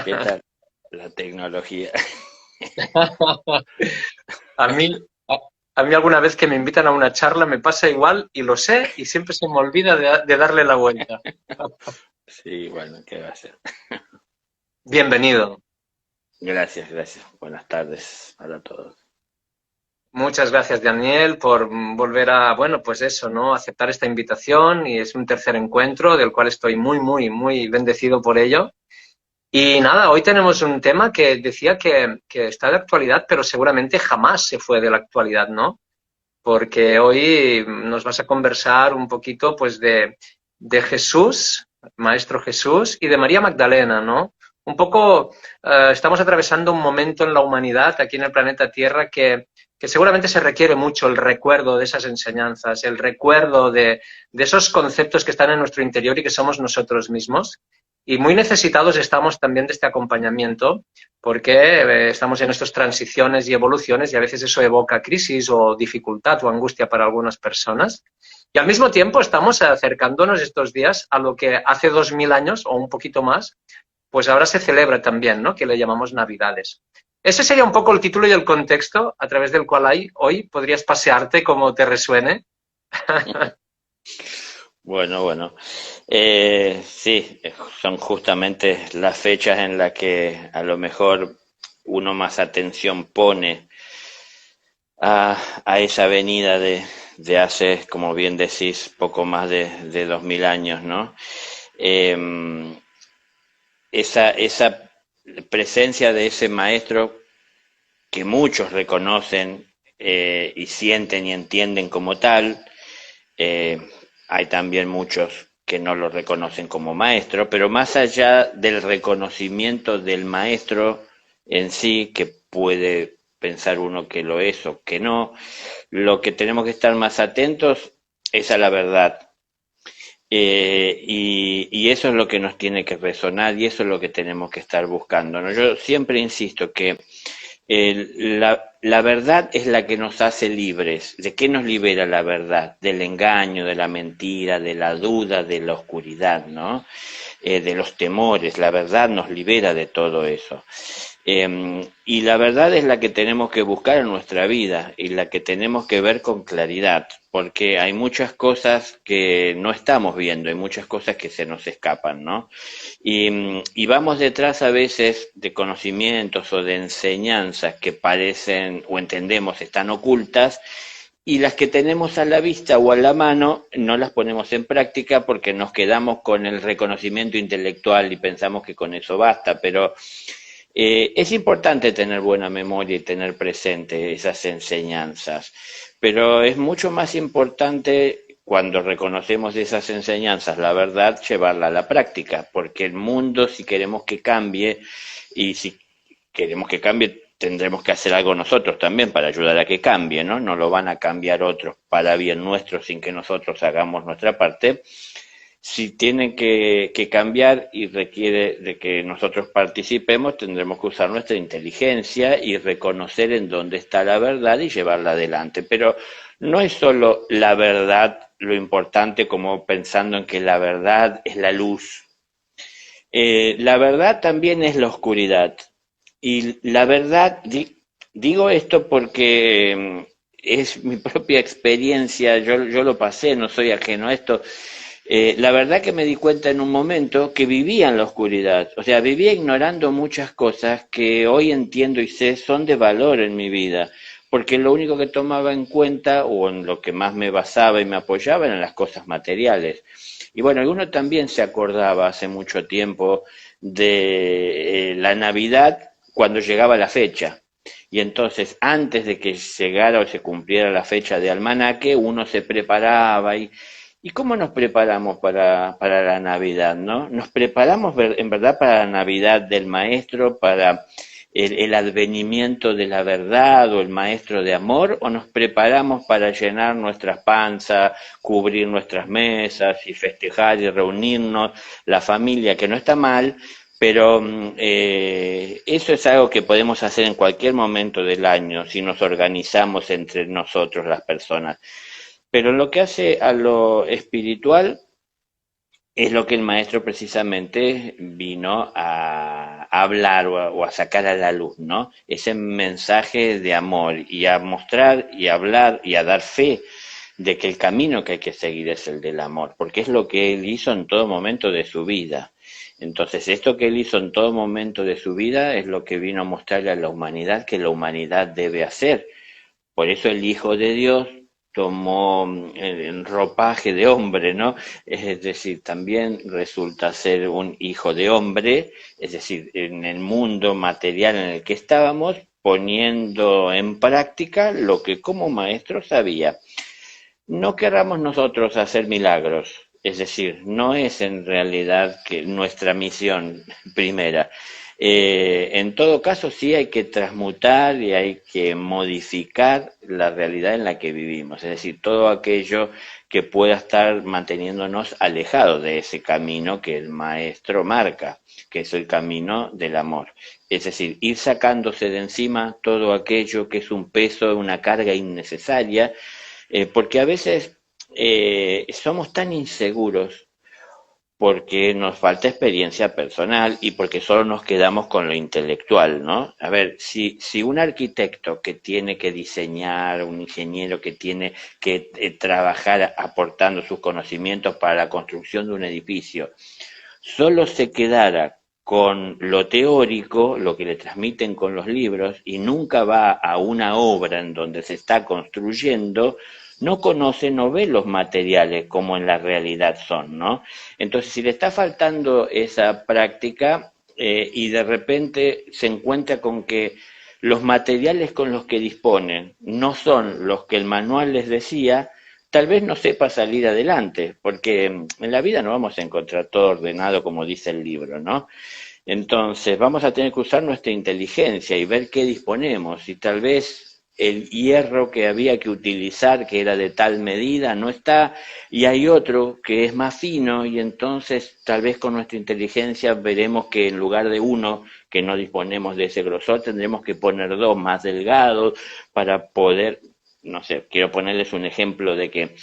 ¿Qué tal la tecnología? A mí, a mí alguna vez que me invitan a una charla me pasa igual y lo sé y siempre se me olvida de darle la vuelta. Sí, bueno, ¿qué va a ser? Bienvenido. Gracias, gracias. Buenas tardes para todos. Muchas gracias, Daniel, por volver a, bueno, pues eso, ¿no? Aceptar esta invitación y es un tercer encuentro del cual estoy muy, muy, muy bendecido por ello. Y nada, hoy tenemos un tema que decía que está de actualidad, pero seguramente jamás se fue de la actualidad, ¿no? Porque hoy nos vas a conversar un poquito pues de Jesús, Maestro Jesús, y de María Magdalena, ¿no? Un poco estamos atravesando un momento en la humanidad, aquí en el planeta Tierra, que seguramente se requiere mucho el recuerdo de esas enseñanzas, el recuerdo de esos conceptos que están en nuestro interior y que somos nosotros mismos. Y muy necesitados estamos también de este acompañamiento porque estamos en estas transiciones y evoluciones y a veces eso evoca crisis o dificultad o angustia para algunas personas. Y al mismo tiempo estamos acercándonos estos días a lo que hace 2000 años o un poquito más, pues ahora se celebra también, ¿no? Que le llamamos Navidades. Ese sería un poco el título y el contexto a través del cual hoy podrías pasearte como te resuene. Bueno, bueno. Sí, son justamente las fechas en las que a lo mejor uno más atención pone a esa venida de hace, como bien decís, poco más de 2000 años, ¿no? Eh, esa presencia de ese maestro que muchos reconocen y sienten y entienden como tal. Eh, Hay también muchos que no lo reconocen como maestro, pero más allá del reconocimiento del maestro en sí, que puede pensar uno que lo es o que no, lo que tenemos que estar más atentos es a la verdad. Y eso es lo que nos tiene que resonar y eso es lo que tenemos que estar buscando, ¿no? Yo siempre insisto que la verdad es la que nos hace libres. ¿De qué nos libera la verdad? Del engaño, de la mentira, de la duda, de la oscuridad, ¿no? De los temores. La verdad nos libera de todo eso. Y la verdad es la que tenemos que buscar en nuestra vida y la que tenemos que ver con claridad, porque hay muchas cosas que no estamos viendo, hay muchas cosas que se nos escapan, ¿no? Y vamos detrás a veces de conocimientos o de enseñanzas que parecen o entendemos están ocultas y las que tenemos a la vista o a la mano no las ponemos en práctica porque nos quedamos con el reconocimiento intelectual y pensamos que con eso basta, pero es importante tener buena memoria y tener presente esas enseñanzas, pero es mucho más importante cuando reconocemos esas enseñanzas, la verdad, llevarla a la práctica, porque el mundo, si queremos que cambie, y si queremos que cambie, tendremos que hacer algo nosotros también para ayudar a que cambie, ¿no? No lo van a cambiar otros para bien nuestro sin que nosotros hagamos nuestra parte. Si tiene que cambiar y requiere de que nosotros participemos, tendremos que usar nuestra inteligencia y reconocer en dónde está la verdad y llevarla adelante. Pero no es solo la verdad lo importante como pensando en que la verdad es la luz. La verdad también es la oscuridad. Y la verdad, digo esto porque es mi propia experiencia, yo lo pasé, no soy ajeno a esto. La verdad que me di cuenta en un momento que vivía en la oscuridad, o sea, vivía ignorando muchas cosas que hoy entiendo y sé son de valor en mi vida, porque lo único que tomaba en cuenta o en lo que más me basaba y me apoyaba eran las cosas materiales. Y bueno, uno también se acordaba hace mucho tiempo de la Navidad cuando llegaba la fecha. Y entonces, antes de que llegara o se cumpliera la fecha de almanaque, uno se preparaba ¿y cómo nos preparamos para la Navidad, no? ¿Nos preparamos en verdad para la Navidad del Maestro, para el advenimiento de la verdad o el Maestro de amor, o nos preparamos para llenar nuestras panzas, cubrir nuestras mesas y festejar y reunirnos, la familia, que no está mal, pero eso es algo que podemos hacer en cualquier momento del año si nos organizamos entre nosotros las personas. Pero en lo que hace a lo espiritual es lo que el maestro precisamente vino hablar o a sacar a la luz, ¿no? Ese mensaje de amor y a mostrar y a hablar y a dar fe de que el camino que hay que seguir es el del amor, porque es lo que él hizo en todo momento de su vida. Entonces, esto que él hizo en todo momento de su vida es lo que vino a mostrarle a la humanidad que la humanidad debe hacer. Por eso el Hijo de Dios tomó el ropaje de hombre, ¿no? Es decir, también resulta ser un hijo de hombre, es decir, en el mundo material en el que estábamos, poniendo en práctica lo que como maestro sabía. No querramos nosotros hacer milagros, es decir, no es en realidad que nuestra misión primera. En todo caso, sí hay que transmutar y hay que modificar la realidad en la que vivimos, es decir, todo aquello que pueda estar manteniéndonos alejados de ese camino que el maestro marca, que es el camino del amor. Es decir, ir sacándose de encima todo aquello que es un peso, una carga innecesaria, porque a veces somos tan inseguros porque nos falta experiencia personal y porque solo nos quedamos con lo intelectual, ¿no? A ver, si un arquitecto que tiene que diseñar, un ingeniero que tiene que trabajar aportando sus conocimientos para la construcción de un edificio, solo se quedara con lo teórico, lo que le transmiten con los libros, y nunca va a una obra en donde se está construyendo, no conoce, no ve los materiales como en la realidad son, ¿no? Entonces, si le está faltando esa práctica y de repente se encuentra con que los materiales con los que disponen no son los que el manual les decía, tal vez no sepa salir adelante, porque en la vida no vamos a encontrar todo ordenado como dice el libro, ¿no? Entonces vamos a tener que usar nuestra inteligencia y ver qué disponemos, y tal vez el hierro que había que utilizar, que era de tal medida, no está, y hay otro que es más fino, y entonces tal vez con nuestra inteligencia veremos que en lugar de uno que no disponemos de ese grosor, tendremos que poner dos más delgados para poder, no sé, quiero ponerles un ejemplo de que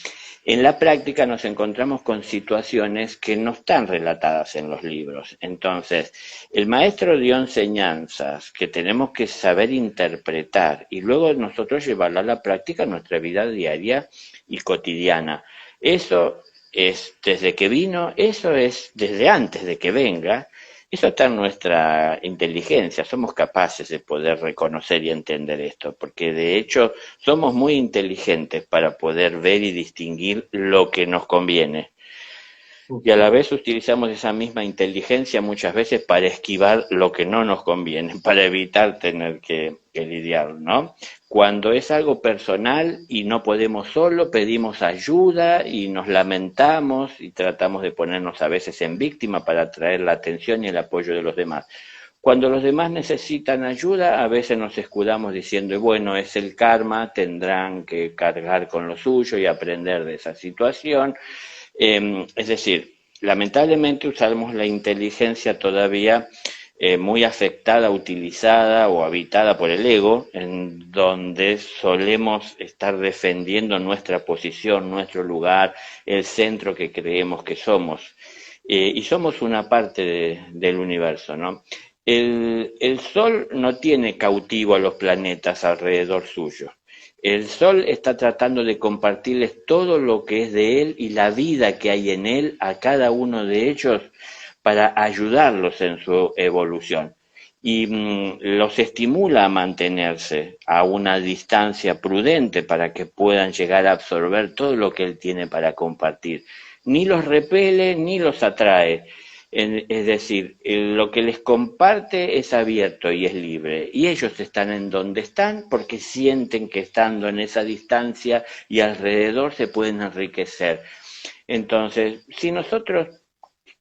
en la práctica nos encontramos con situaciones que no están relatadas en los libros. Entonces, el maestro dio enseñanzas que tenemos que saber interpretar y luego nosotros llevarla a la práctica en nuestra vida diaria y cotidiana. Eso es desde que vino, eso es desde antes de que venga. Eso está en nuestra inteligencia, somos capaces de poder reconocer y entender esto, porque de hecho somos muy inteligentes para poder ver y distinguir lo que nos conviene. Y a la vez utilizamos esa misma inteligencia muchas veces para esquivar lo que no nos conviene, para evitar tener que lidiar, ¿no? Cuando es algo personal y no podemos solo, pedimos ayuda y nos lamentamos y tratamos de ponernos a veces en víctima para atraer la atención y el apoyo de los demás. Cuando los demás necesitan ayuda, a veces nos escudamos diciendo, bueno, es el karma, tendrán que cargar con lo suyo y aprender de esa situación. Es decir, lamentablemente usamos la inteligencia todavía muy afectada, utilizada o habitada por el ego, en donde solemos estar defendiendo nuestra posición, nuestro lugar, el centro que creemos que somos. Y somos una parte del universo, ¿no? El Sol no tiene cautivo a los planetas alrededor suyo. El Sol está tratando de compartirles todo lo que es de él y la vida que hay en él a cada uno de ellos para ayudarlos en su evolución. Y los estimula a mantenerse a una distancia prudente para que puedan llegar a absorber todo lo que él tiene para compartir. Ni los repele ni los atrae. Es decir, lo que les comparte es abierto y es libre. Y ellos están en donde están porque sienten que estando en esa distancia y alrededor se pueden enriquecer. Entonces, si nosotros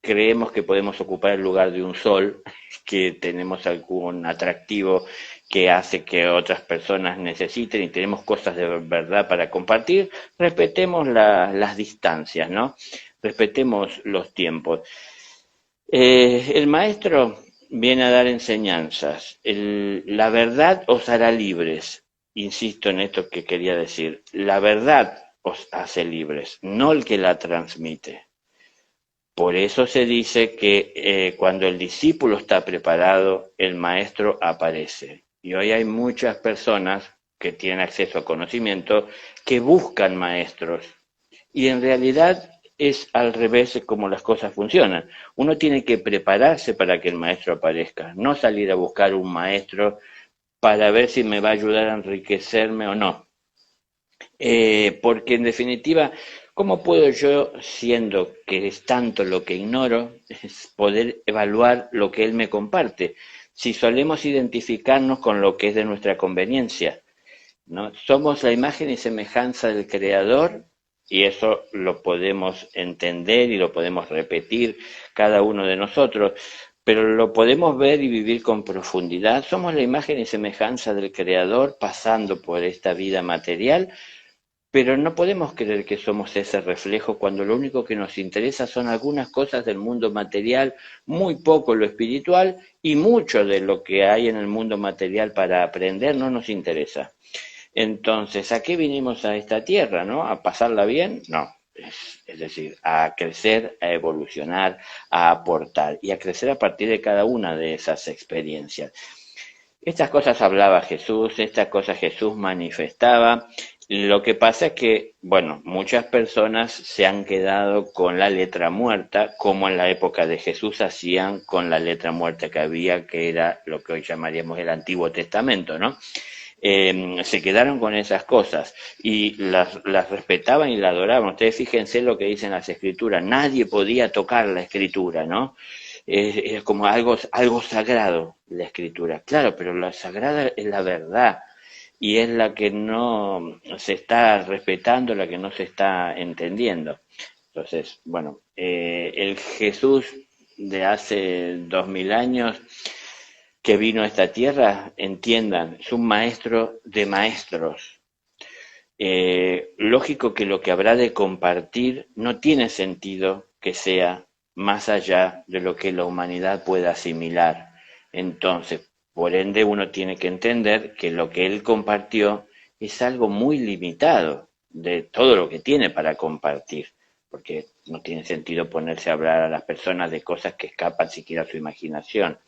creemos que podemos ocupar el lugar de un sol, que tenemos algún atractivo que hace que otras personas necesiten y tenemos cosas de verdad para compartir, respetemos las distancias, ¿no? Respetemos los tiempos. El maestro viene a dar enseñanzas. La verdad os hará libres. Insisto en esto que quería decir. La verdad os hace libres, no el que la transmite. Por eso se dice que cuando el discípulo está preparado, el maestro aparece. Y hoy hay muchas personas que tienen acceso a conocimiento que buscan maestros. Y en realidad es al revés de cómo las cosas funcionan. Uno tiene que prepararse para que el maestro aparezca, no salir a buscar un maestro para ver si me va a ayudar a enriquecerme o no. Porque en definitiva, ¿cómo puedo yo, siendo que es tanto lo que ignoro, es poder evaluar lo que él me comparte? Si solemos identificarnos con lo que es de nuestra conveniencia, ¿no? Somos la imagen y semejanza del Creador y eso lo podemos entender y lo podemos repetir cada uno de nosotros, pero lo podemos ver y vivir con profundidad. Somos la imagen y semejanza del Creador pasando por esta vida material, pero no podemos creer que somos ese reflejo cuando lo único que nos interesa son algunas cosas del mundo material, muy poco lo espiritual y mucho de lo que hay en el mundo material para aprender no nos interesa. Entonces, ¿a qué vinimos a esta tierra, no? ¿A pasarla bien? No. Es decir, a crecer, a evolucionar, a aportar y a crecer a partir de cada una de esas experiencias. Estas cosas hablaba Jesús, estas cosas Jesús manifestaba. Lo que pasa es que, bueno, muchas personas se han quedado con la letra muerta, como en la época de Jesús hacían con la letra muerta que había, que era lo que hoy llamaríamos el Antiguo Testamento, ¿no? Se quedaron con esas cosas y las respetaban y las adoraban. Ustedes fíjense lo que dicen las escrituras, nadie podía tocar la escritura, ¿no? Es como algo sagrado la escritura, claro, pero la sagrada es la verdad y es la que no se está respetando, la que no se está entendiendo. Entonces, bueno, el Jesús de hace 2000 años que vino a esta tierra, entiendan, es un maestro de maestros. Lógico que lo que habrá de compartir no tiene sentido que sea más allá de lo que la humanidad pueda asimilar. Entonces, por ende, uno tiene que entender que lo que él compartió es algo muy limitado de todo lo que tiene para compartir, porque no tiene sentido ponerse a hablar a las personas de cosas que escapan siquiera a su imaginación.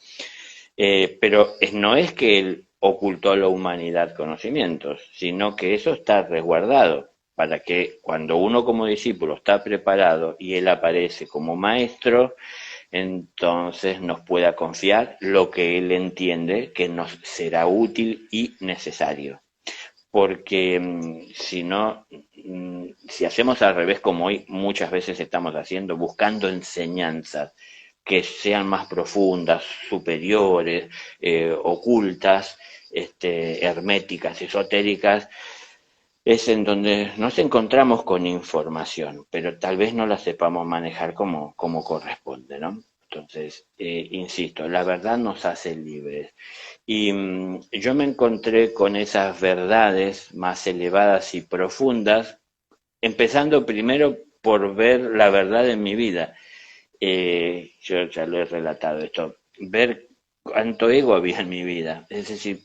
Pero no es que él ocultó a la humanidad conocimientos, sino que eso está resguardado para que cuando uno como discípulo está preparado y él aparece como maestro, entonces nos pueda confiar lo que él entiende que nos será útil y necesario. Porque si no, si hacemos al revés como hoy muchas veces estamos haciendo, buscando enseñanzas que sean más profundas, superiores, ocultas, herméticas, esotéricas, es en donde nos encontramos con información, pero tal vez no la sepamos manejar como corresponde, ¿no? Entonces, insisto, la verdad nos hace libres. Y yo me encontré con esas verdades más elevadas y profundas, empezando primero por ver la verdad en mi vida. Yo ya lo he relatado esto, ver cuánto ego había en mi vida, es decir,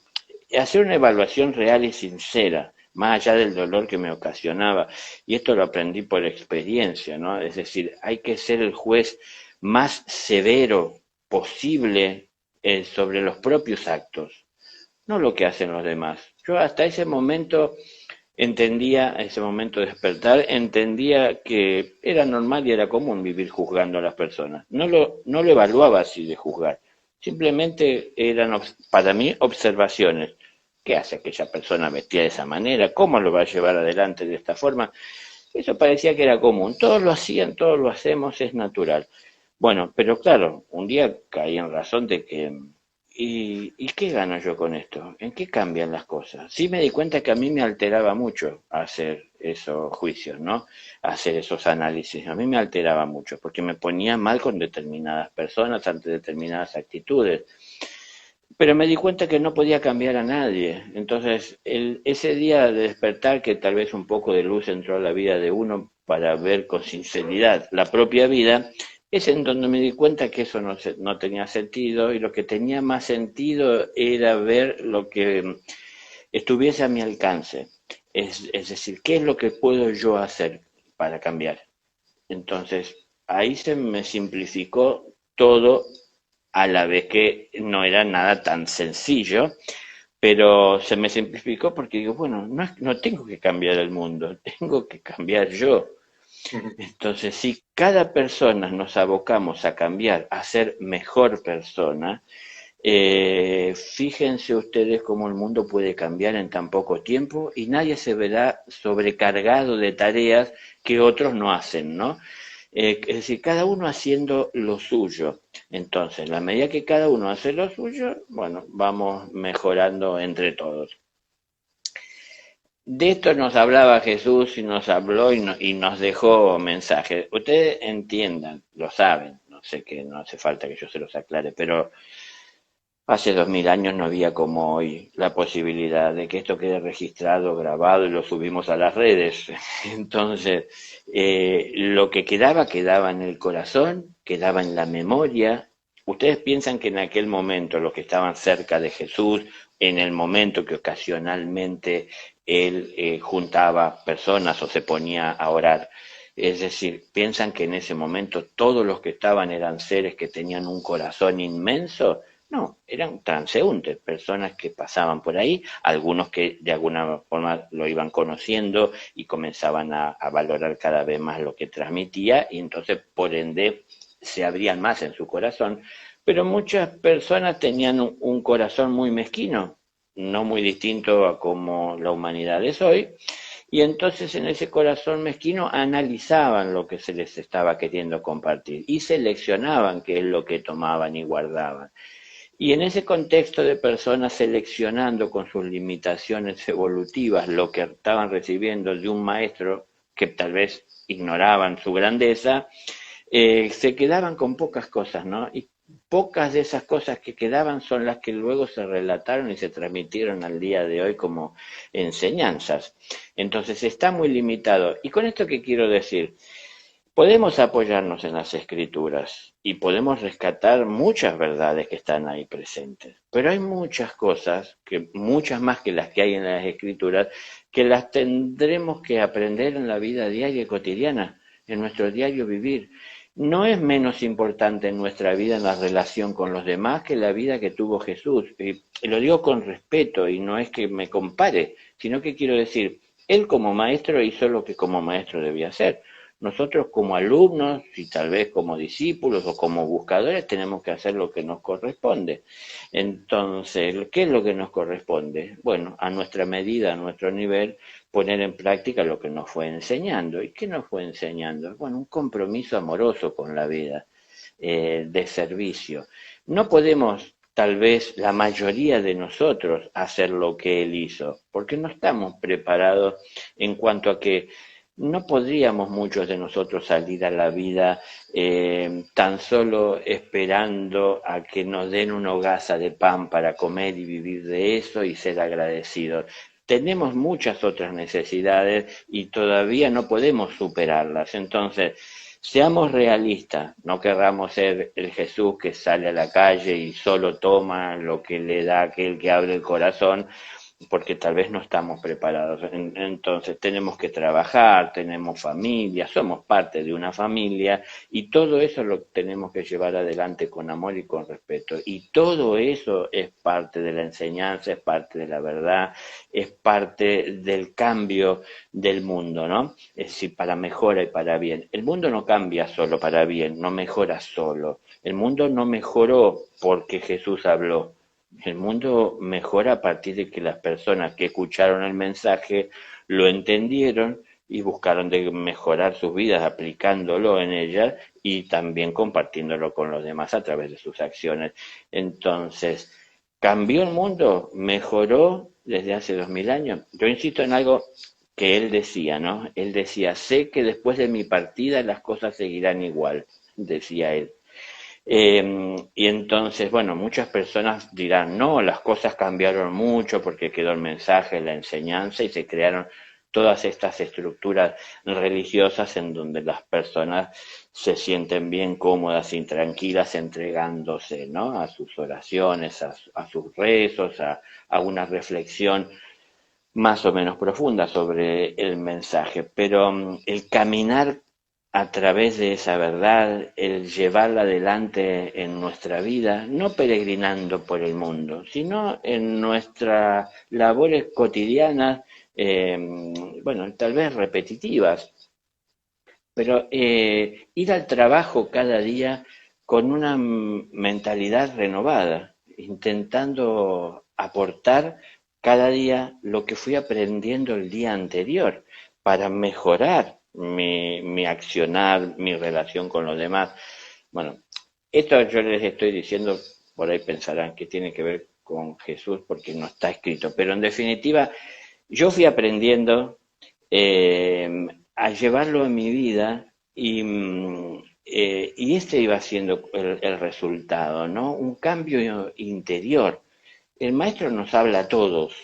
hacer una evaluación real y sincera, más allá del dolor que me ocasionaba, y esto lo aprendí por experiencia, ¿no? Es decir, hay que ser el juez más severo posible sobre los propios actos, no lo que hacen los demás. Yo hasta ese momento entendía, a ese momento de despertar, entendía que era normal y era común vivir juzgando a las personas. No lo evaluaba así de juzgar. Simplemente eran para mí observaciones. ¿Qué hace aquella persona vestida de esa manera? ¿Cómo lo va a llevar adelante de esta forma? Eso parecía que era común. Todos lo hacían, todos lo hacemos, es natural. Bueno, pero claro, un día caí en razón de que ¿y qué gano yo con esto? ¿En qué cambian las cosas? Sí me di cuenta que a mí me alteraba mucho hacer esos juicios, ¿no? Hacer esos análisis. A mí me alteraba mucho porque me ponía mal con determinadas personas ante determinadas actitudes. Pero me di cuenta que no podía cambiar a nadie. Entonces, ese día de despertar, que tal vez un poco de luz entró a la vida de uno para ver con sinceridad la propia vida, es en donde me di cuenta que eso no tenía sentido y lo que tenía más sentido era ver lo que estuviese a mi alcance. Es decir, ¿qué es lo que puedo yo hacer para cambiar? Entonces, ahí se me simplificó todo a la vez que no era nada tan sencillo, pero se me simplificó porque digo, bueno, no tengo que cambiar el mundo, tengo que cambiar yo. Entonces, si cada persona nos abocamos a cambiar, a ser mejor persona, fíjense ustedes cómo el mundo puede cambiar en tan poco tiempo y nadie se verá sobrecargado de tareas que otros no hacen, ¿no? Es decir, cada uno haciendo lo suyo. Entonces, a medida que cada uno hace lo suyo, bueno, vamos mejorando entre todos. De esto nos hablaba Jesús y nos habló y nos dejó mensajes. Ustedes entiendan, lo saben, no sé que no hace falta que yo se los aclare, pero hace 2000 años no había como hoy la posibilidad de que esto quede registrado, grabado y lo subimos a las redes. Entonces, lo que quedaba quedaba en el corazón, quedaba en la memoria. ¿Ustedes piensan que en aquel momento los que estaban cerca de Jesús, en el momento que ocasionalmente él juntaba personas o se ponía a orar, es decir, piensan que en ese momento todos los que estaban eran seres que tenían un corazón inmenso? No, eran transeúntes, personas que pasaban por ahí, algunos que de alguna forma lo iban conociendo y comenzaban a valorar cada vez más lo que transmitía y entonces por ende se abrían más en su corazón, pero muchas personas tenían un corazón muy mezquino, no muy distinto a como la humanidad es hoy, y entonces en ese corazón mezquino analizaban lo que se les estaba queriendo compartir y seleccionaban qué es lo que tomaban y guardaban. Y en ese contexto de personas seleccionando con sus limitaciones evolutivas lo que estaban recibiendo de un maestro que tal vez ignoraban su grandeza, se quedaban con pocas cosas, ¿no? Y pocas de esas cosas que quedaban son las que luego se relataron y se transmitieron al día de hoy como enseñanzas. Entonces está muy limitado. ¿Y con esto qué quiero decir? Podemos apoyarnos en las escrituras y podemos rescatar muchas verdades que están ahí presentes, pero hay muchas cosas, que muchas más que las que hay en las escrituras, que las tendremos que aprender en la vida diaria y cotidiana, en nuestro diario vivir. No es menos importante en nuestra vida en la relación con los demás que la vida que tuvo Jesús. Y lo digo con respeto y no es que me compare, sino que quiero decir, él como maestro hizo lo que como maestro debía hacer. Nosotros como alumnos y tal vez como discípulos o como buscadores tenemos que hacer lo que nos corresponde. Entonces, ¿qué es lo que nos corresponde? Bueno, a nuestra medida, a nuestro nivel, poner en práctica lo que nos fue enseñando. ¿Y qué nos fue enseñando? Bueno, un compromiso amoroso con la vida, de servicio. No podemos, tal vez la mayoría de nosotros, hacer lo que él hizo, porque no estamos preparados en cuanto a que no podríamos muchos de nosotros salir a la vida tan solo esperando a que nos den una hogaza de pan para comer y vivir de eso y ser agradecidos. Tenemos muchas otras necesidades y todavía no podemos superarlas. Entonces, seamos realistas, no querramos ser el Jesús que sale a la calle y solo toma lo que le da aquel que abre el corazón, porque tal vez no estamos preparados. Entonces tenemos que trabajar, tenemos familia, somos parte de una familia y todo eso lo tenemos que llevar adelante con amor y con respeto. Y todo eso es parte de la enseñanza, es parte de la verdad, es parte del cambio del mundo, ¿no? Es decir, para mejora y para bien. El mundo no cambia solo para bien, no mejora solo. El mundo no mejoró porque Jesús habló. El mundo mejora a partir de que las personas que escucharon el mensaje lo entendieron y buscaron de mejorar sus vidas aplicándolo en ellas y también compartiéndolo con los demás a través de sus acciones. Entonces, ¿cambió el mundo? ¿Mejoró desde hace 2000 años? Yo insisto en algo que él decía, ¿no? Él decía, sé que después de mi partida las cosas seguirán igual, decía él. Y entonces, bueno, muchas personas dirán, no, las cosas cambiaron mucho porque quedó el mensaje, la enseñanza y se crearon todas estas estructuras religiosas en donde las personas se sienten bien cómodas y tranquilas entregándose, ¿no? A sus oraciones, a sus rezos, a una reflexión más o menos profunda sobre el mensaje. Pero el caminar a través de esa verdad, el llevarla adelante en nuestra vida, no peregrinando por el mundo, sino en nuestras labores cotidianas, eh, bueno, tal vez repetitivas, pero ir al trabajo cada día con una mentalidad renovada, intentando aportar cada día lo que fui aprendiendo el día anterior para mejorar mi accionar, mi relación con los demás. Bueno, esto yo les estoy diciendo, por ahí pensarán que tiene que ver con Jesús porque no está escrito, pero en definitiva yo fui aprendiendo a llevarlo en mi vida y este iba siendo el resultado, ¿no? Un cambio interior. El maestro nos habla a todos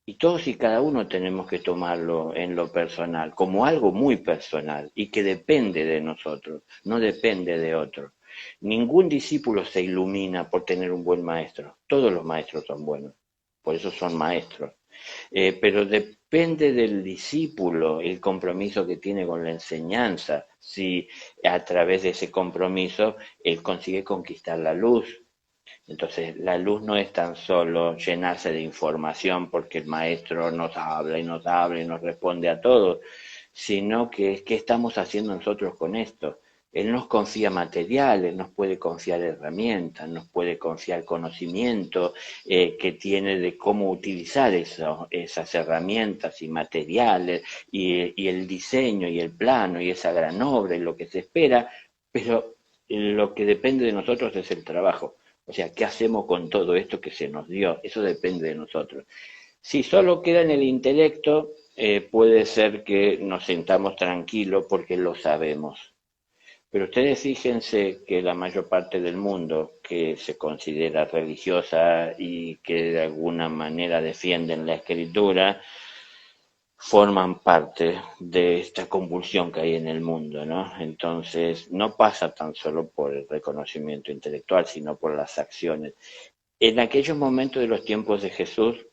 y todos y cada uno tenemos que tomarlo en lo personal, como algo muy personal y que depende de nosotros, no depende de otro. Ningún discípulo se ilumina por tener un buen maestro. Todos los maestros son buenos, por eso son maestros. Pero depende del discípulo el compromiso que tiene con la enseñanza, si a través de ese compromiso él consigue conquistar la luz. Entonces, la luz no es tan solo llenarse de información porque el maestro nos habla y nos habla y nos responde a todo, sino que es qué estamos haciendo nosotros con esto. Él nos confía materiales, nos puede confiar herramientas, nos puede confiar conocimiento que tiene de cómo utilizar esas herramientas y materiales y el diseño y el plano y esa gran obra y lo que se espera, pero lo que depende de nosotros es el trabajo. O sea, ¿qué hacemos con todo esto que se nos dio? Eso depende de nosotros. Si solo queda en el intelecto, puede ser que nos sentamos tranquilos porque lo sabemos. Pero ustedes fíjense que la mayor parte del mundo que se considera religiosa y que de alguna manera defienden la escritura, forman parte de esta convulsión que hay en el mundo, ¿no? Entonces, no pasa tan solo por el reconocimiento intelectual, sino por las acciones. En aquellos momentos de los tiempos de Jesús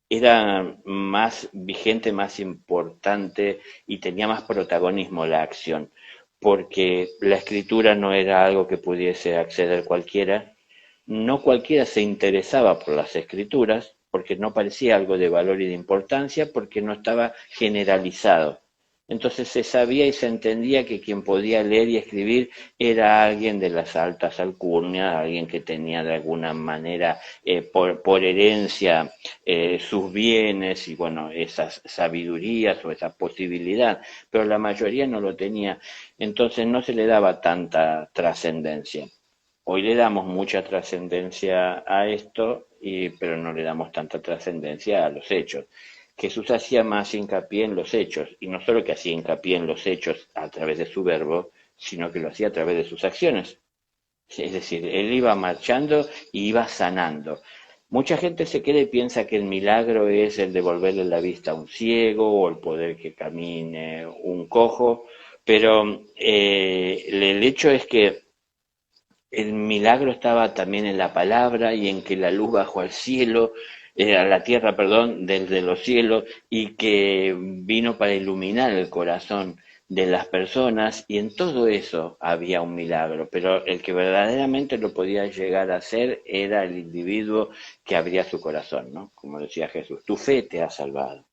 era más vigente, más importante y tenía más protagonismo la acción, porque la escritura no era algo que pudiese acceder cualquiera, no cualquiera se interesaba por las escrituras, porque no parecía algo de valor y de importancia, porque no estaba generalizado. Entonces se sabía y se entendía que quien podía leer y escribir era alguien de las altas alcurnias, alguien que tenía de alguna manera por herencia sus bienes y bueno, esas sabidurías o esa posibilidad, pero la mayoría no lo tenía, entonces no se le daba tanta trascendencia. Hoy le damos mucha trascendencia a esto, pero no le damos tanta trascendencia a los hechos. Jesús hacía más hincapié en los hechos, y no solo que hacía hincapié en los hechos a través de su verbo, sino que lo hacía a través de sus acciones. Es decir, él iba marchando y iba sanando. Mucha gente se queda y piensa que el milagro es el devolverle la vista a un ciego o el poder que camine un cojo, pero el hecho es que el milagro estaba también en la palabra y en que la luz bajó al cielo, a la tierra, perdón, desde los cielos y que vino para iluminar el corazón de las personas y en todo eso había un milagro, pero el que verdaderamente lo podía llegar a hacer era el individuo que abría su corazón, ¿no? Como decía Jesús, tu fe te ha salvado.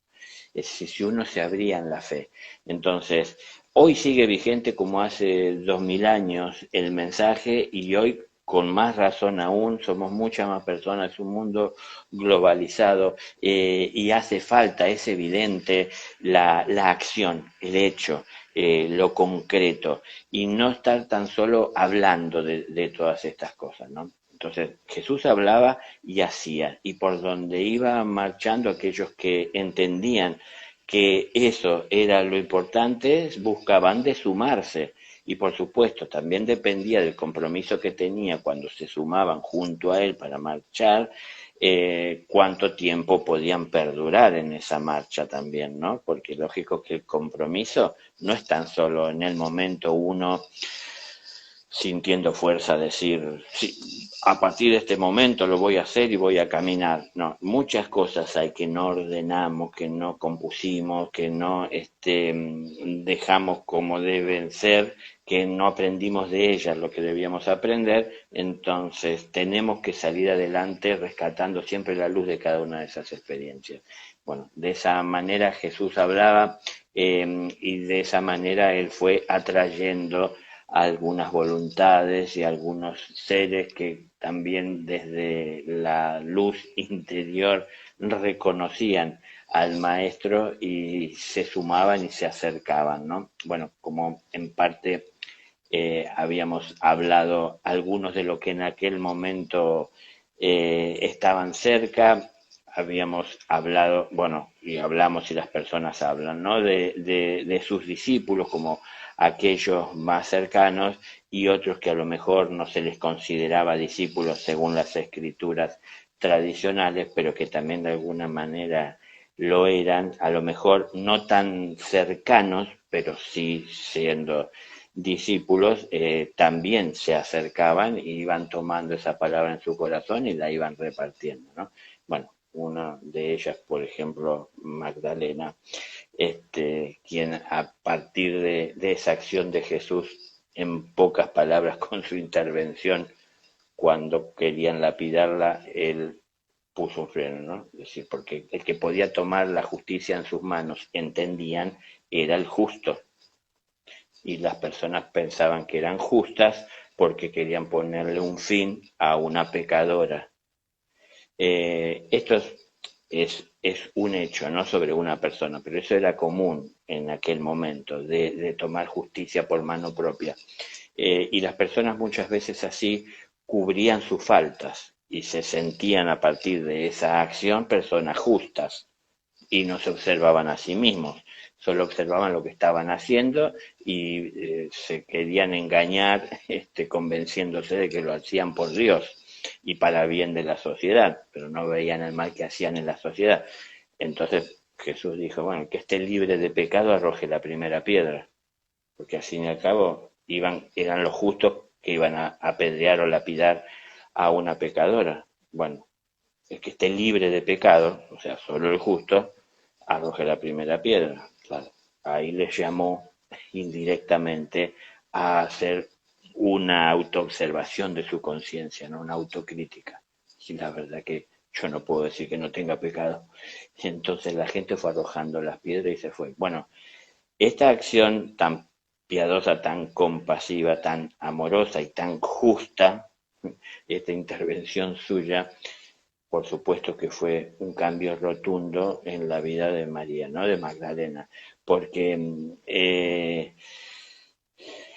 Es si uno se abría en la fe. Entonces, hoy sigue vigente como hace 2000 años el mensaje y hoy con más razón aún, somos muchas más personas, un mundo globalizado y hace falta, es evidente, la acción, el hecho, lo concreto y no estar tan solo hablando de todas estas cosas, ¿no? Entonces Jesús hablaba y hacía, y por donde iba marchando aquellos que entendían que eso era lo importante, buscaban de sumarse. Y por supuesto, también dependía del compromiso que tenía cuando se sumaban junto a él para marchar, cuánto tiempo podían perdurar en esa marcha también, ¿no? Porque lógico que el compromiso no es tan solo en el momento uno sintiendo fuerza, decir, sí, a partir de este momento lo voy a hacer y voy a caminar. No, muchas cosas hay que no ordenamos, que no compusimos, que no dejamos como deben ser, que no aprendimos de ellas lo que debíamos aprender. Entonces tenemos que salir adelante rescatando siempre la luz de cada una de esas experiencias. Bueno, de esa manera Jesús hablaba, y de esa manera él fue atrayendo algunas voluntades y algunos seres que también desde la luz interior reconocían al maestro y se sumaban y se acercaban, ¿no? Bueno, como en parte habíamos hablado algunos de lo que en aquel momento estaban cerca, habíamos hablado, bueno, y hablamos y las personas hablan, ¿no? De sus discípulos como aquellos más cercanos y otros que a lo mejor no se les consideraba discípulos según las escrituras tradicionales, pero que también de alguna manera lo eran, a lo mejor no tan cercanos, pero sí siendo discípulos, también se acercaban y iban tomando esa palabra en su corazón y la iban repartiendo, ¿no? Bueno, una de ellas, por ejemplo, Magdalena, quien a partir de esa acción de Jesús, en pocas palabras, con su intervención, cuando querían lapidarla, él puso un freno, ¿no? Es decir, porque el que podía tomar la justicia en sus manos, entendían, era el justo, y las personas pensaban que eran justas porque querían ponerle un fin a una pecadora. Esto es un hecho, no sobre una persona, pero eso era común en aquel momento, de tomar justicia por mano propia. Y las personas muchas veces así cubrían sus faltas y se sentían a partir de esa acción personas justas y no se observaban a sí mismos, solo observaban lo que estaban haciendo y se querían engañar, convenciéndose de que lo hacían por Dios y para bien de la sociedad, pero no veían el mal que hacían en la sociedad. Entonces Jesús dijo, bueno, que esté libre de pecado arroje la primera piedra, porque al fin y al cabo eran los justos que iban a apedrear o lapidar a una pecadora. Bueno, el que esté libre de pecado, o sea, solo el justo, arroje la primera piedra. Claro, ahí les llamó indirectamente a hacer una autoobservación de su conciencia, ¿no? Una autocrítica. Y la verdad que yo no puedo decir que no tenga pecado. Entonces la gente fue arrojando las piedras y se fue. Bueno, esta acción tan piadosa, tan compasiva, tan amorosa y tan justa, esta intervención suya, por supuesto que fue un cambio rotundo en la vida de María, ¿no? De Magdalena, porque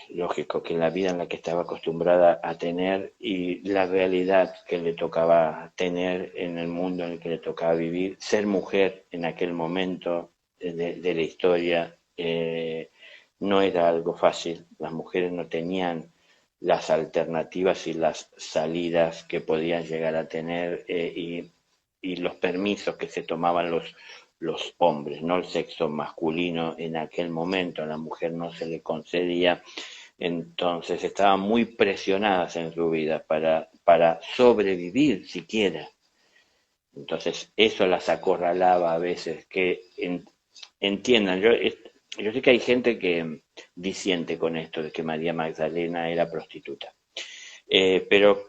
lógico que la vida en la que estaba acostumbrada a tener y la realidad que le tocaba tener en el mundo en el que le tocaba vivir, ser mujer en aquel momento de la historia, no era algo fácil. Las mujeres no tenían las alternativas y las salidas que podían llegar a tener, y los permisos que se tomaban los hombres, no el sexo masculino en aquel momento, a la mujer no se le concedía. Entonces estaban muy presionadas en su vida para sobrevivir siquiera. Entonces eso las acorralaba a veces, que entiendan, yo sé que hay gente que disiente con esto de que María Magdalena era prostituta. Pero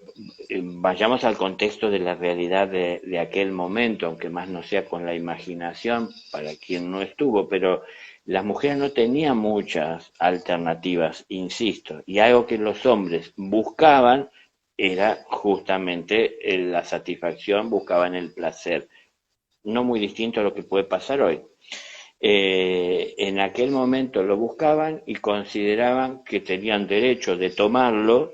vayamos al contexto de la realidad de aquel momento, aunque más no sea con la imaginación para quien no estuvo, pero las mujeres no tenían muchas alternativas, insisto, y algo que los hombres buscaban era justamente la satisfacción, buscaban el placer, no muy distinto a lo que puede pasar hoy. En aquel momento lo buscaban y consideraban que tenían derecho de tomarlo,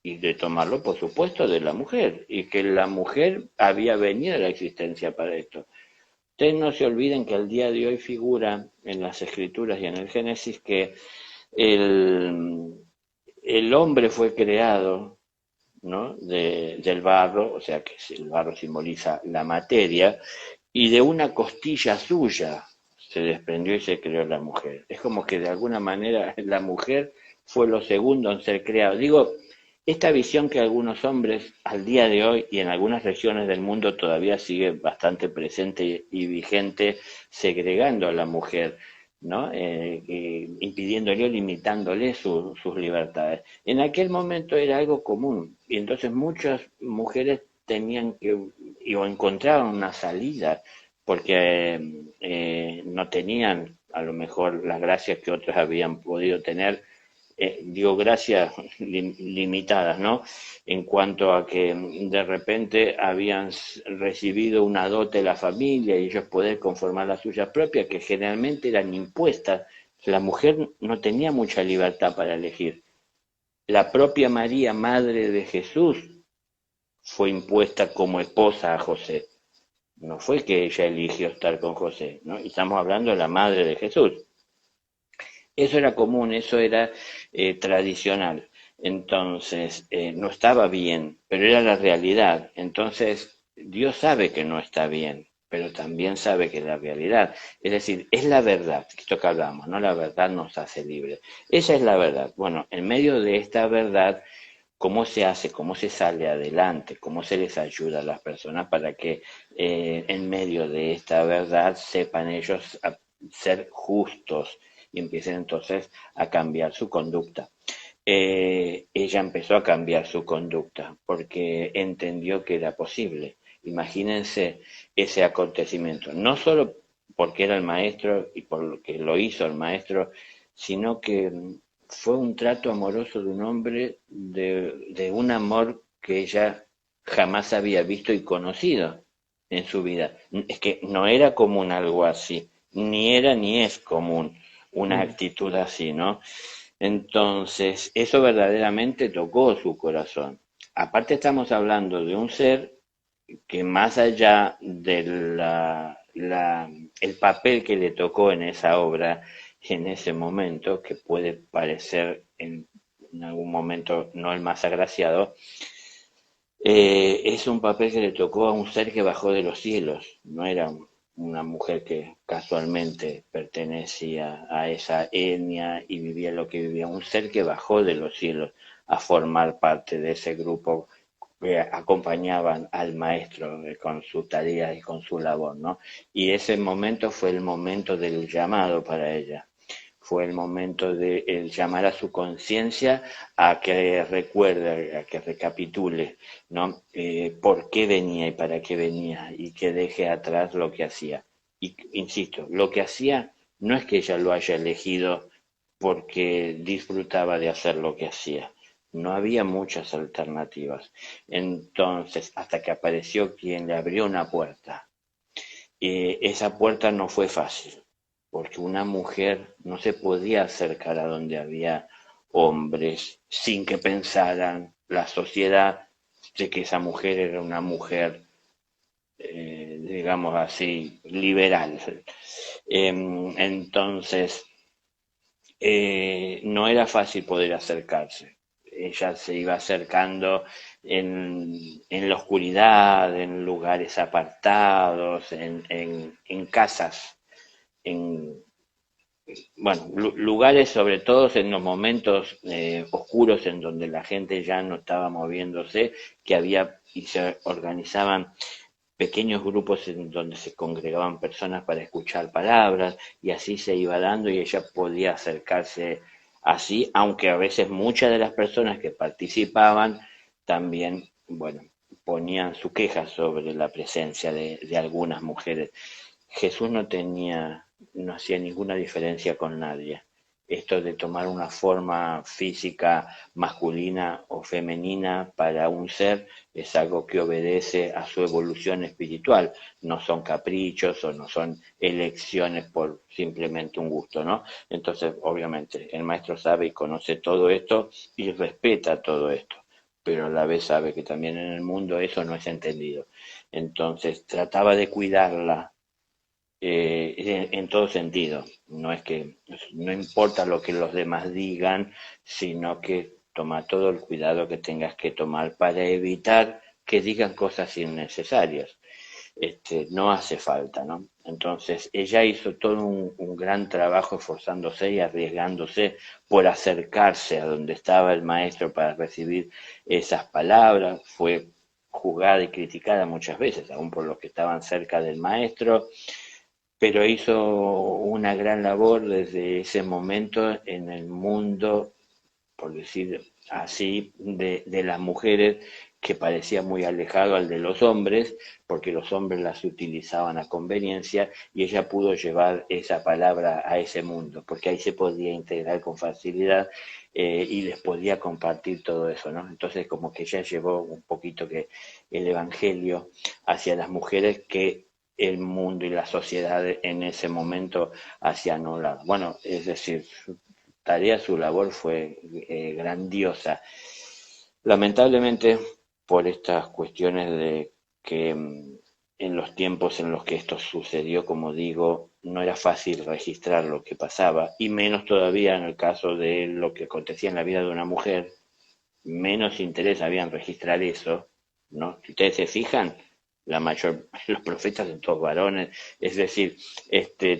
y de tomarlo, por supuesto, de la mujer, y que la mujer había venido a la existencia para esto. Ustedes no se olviden que al día de hoy figura en las escrituras y en el Génesis que el, el hombre fue creado, ¿no? Del barro, o sea que el barro simboliza la materia, y de una costilla suya se desprendió y se creó la mujer. Es como que de alguna manera la mujer fue lo segundo en ser creado. Digo, esta visión que algunos hombres al día de hoy y en algunas regiones del mundo todavía sigue bastante presente y vigente, segregando a la mujer, ¿no? Impidiéndole o limitándole sus libertades. En aquel momento era algo común y entonces muchas mujeres tenían que o encontraban una salida porque no tenían a lo mejor las gracias que otros habían podido tener, digo gracias limitadas, ¿no? En cuanto a que de repente habían recibido una dote de la familia y ellos poder conformar la suya propia, que generalmente eran impuestas. La mujer no tenía mucha libertad para elegir. La propia María, madre de Jesús, fue impuesta como esposa a José. No fue que ella eligió estar con José, ¿no? Y estamos hablando de la madre de Jesús. Eso era común, eso era tradicional. Entonces, no estaba bien, pero era la realidad. Entonces, Dios sabe que no está bien, pero también sabe que es la realidad. Es decir, es la verdad, esto que hablamos, ¿no? La verdad nos hace libres. Esa es la verdad. Bueno, en medio de esta verdad, ¿cómo se hace, cómo se sale adelante, cómo se les ayuda a las personas para que en medio de esta verdad sepan ellos ser justos y empiecen entonces a cambiar su conducta? Ella empezó a cambiar su conducta porque entendió que era posible. Imagínense ese acontecimiento, no solo porque era el maestro y por lo que lo hizo el maestro, sino que fue un trato amoroso de un hombre, de un amor que ella jamás había visto y conocido en su vida. Es que no era común algo así, ni era ni es común una Mm. actitud así, ¿no? Entonces, eso verdaderamente tocó su corazón. Aparte estamos hablando de un ser que más allá de el papel que le tocó en esa obra, en ese momento, que puede parecer en algún momento no el más agraciado, es un papel que le tocó a un ser que bajó de los cielos, no era una mujer que casualmente pertenecía a esa etnia y vivía lo que vivía, un ser que bajó de los cielos a formar parte de ese grupo que acompañaban al maestro con su tarea y con su labor, ¿no? Y ese momento fue el momento del llamado para ella, fue el momento de el llamar a su conciencia a que recuerde, a que recapitule, ¿no? Por qué venía y para qué venía y que deje atrás lo que hacía. Y insisto, lo que hacía no es que ella lo haya elegido porque disfrutaba de hacer lo que hacía. No había muchas alternativas. Entonces, hasta que apareció quien le abrió una puerta. Esa puerta no fue fácil, porque una mujer no se podía acercar a donde había hombres sin que pensaran la sociedad de que esa mujer era una mujer, digamos así, liberal. Entonces, no era fácil poder acercarse. Ella se iba acercando en la oscuridad, en lugares apartados, en casas, en, bueno, lugares sobre todo en los momentos oscuros en donde la gente ya no estaba moviéndose, que había y se organizaban pequeños grupos en donde se congregaban personas para escuchar palabras y así se iba dando y ella podía acercarse así, aunque a veces muchas de las personas que participaban también, bueno, ponían su queja sobre la presencia de algunas mujeres. Jesús no hacía ninguna diferencia con nadie. Esto de tomar una forma física masculina o femenina para un ser es algo que obedece a su evolución espiritual. No son caprichos o no son elecciones por simplemente un gusto, ¿no? Entonces, obviamente, el maestro sabe y conoce todo esto y respeta todo esto, pero a la vez sabe que también en el mundo eso no es entendido. Entonces, trataba de cuidarla en todo sentido. No es que no importa lo que los demás digan, sino que toma todo el cuidado que tengas que tomar para evitar que digan cosas innecesarias. no hace falta, ¿no? Entonces, ella hizo todo un gran trabajo esforzándose y arriesgándose por acercarse a donde estaba el maestro para recibir esas palabras. Fue juzgada y criticada muchas veces, aún por los que estaban cerca del maestro, pero hizo una gran labor desde ese momento en el mundo, por decir así, de las mujeres, que parecía muy alejado al de los hombres, porque los hombres las utilizaban a conveniencia, y ella pudo llevar esa palabra a ese mundo, porque ahí se podía integrar con facilidad, y les podía compartir todo eso, ¿no? Entonces como que ella llevó un poquito que el evangelio hacia las mujeres que el mundo y la sociedad en ese momento hacían a un lado. Bueno, es decir, su tarea, su labor fue grandiosa. Lamentablemente, por estas cuestiones de que en los tiempos en los que esto sucedió, como digo, no era fácil registrar lo que pasaba, y menos todavía en el caso de lo que acontecía en la vida de una mujer, menos interés había en registrar eso, ¿no? Si ustedes se fijan, los profetas son todos varones, es decir,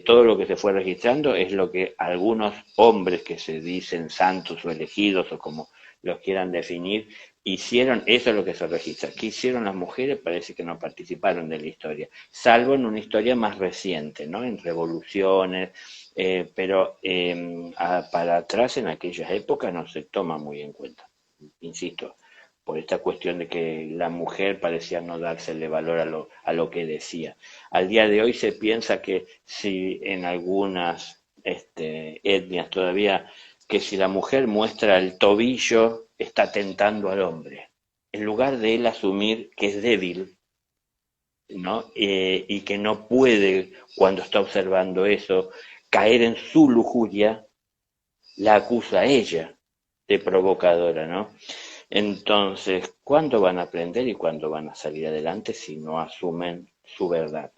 todo lo que se fue registrando es lo que algunos hombres que se dicen santos o elegidos o como los quieran definir, hicieron. Eso es lo que se registra. ¿Qué hicieron las mujeres? Parece que no participaron de la historia, salvo en una historia más reciente, ¿no? En revoluciones, pero para atrás en aquellas épocas no se toma muy en cuenta, insisto, por esta cuestión de que la mujer parecía no dársele valor a lo que decía. Al día de hoy se piensa que si en algunas etnias todavía, que si la mujer muestra el tobillo, está tentando al hombre, en lugar de él asumir que es débil, ¿no? Y que no puede, cuando está observando eso, caer en su lujuria, la acusa a ella de provocadora, ¿no? Entonces, ¿cuándo van a aprender y cuándo van a salir adelante si no asumen su verdad?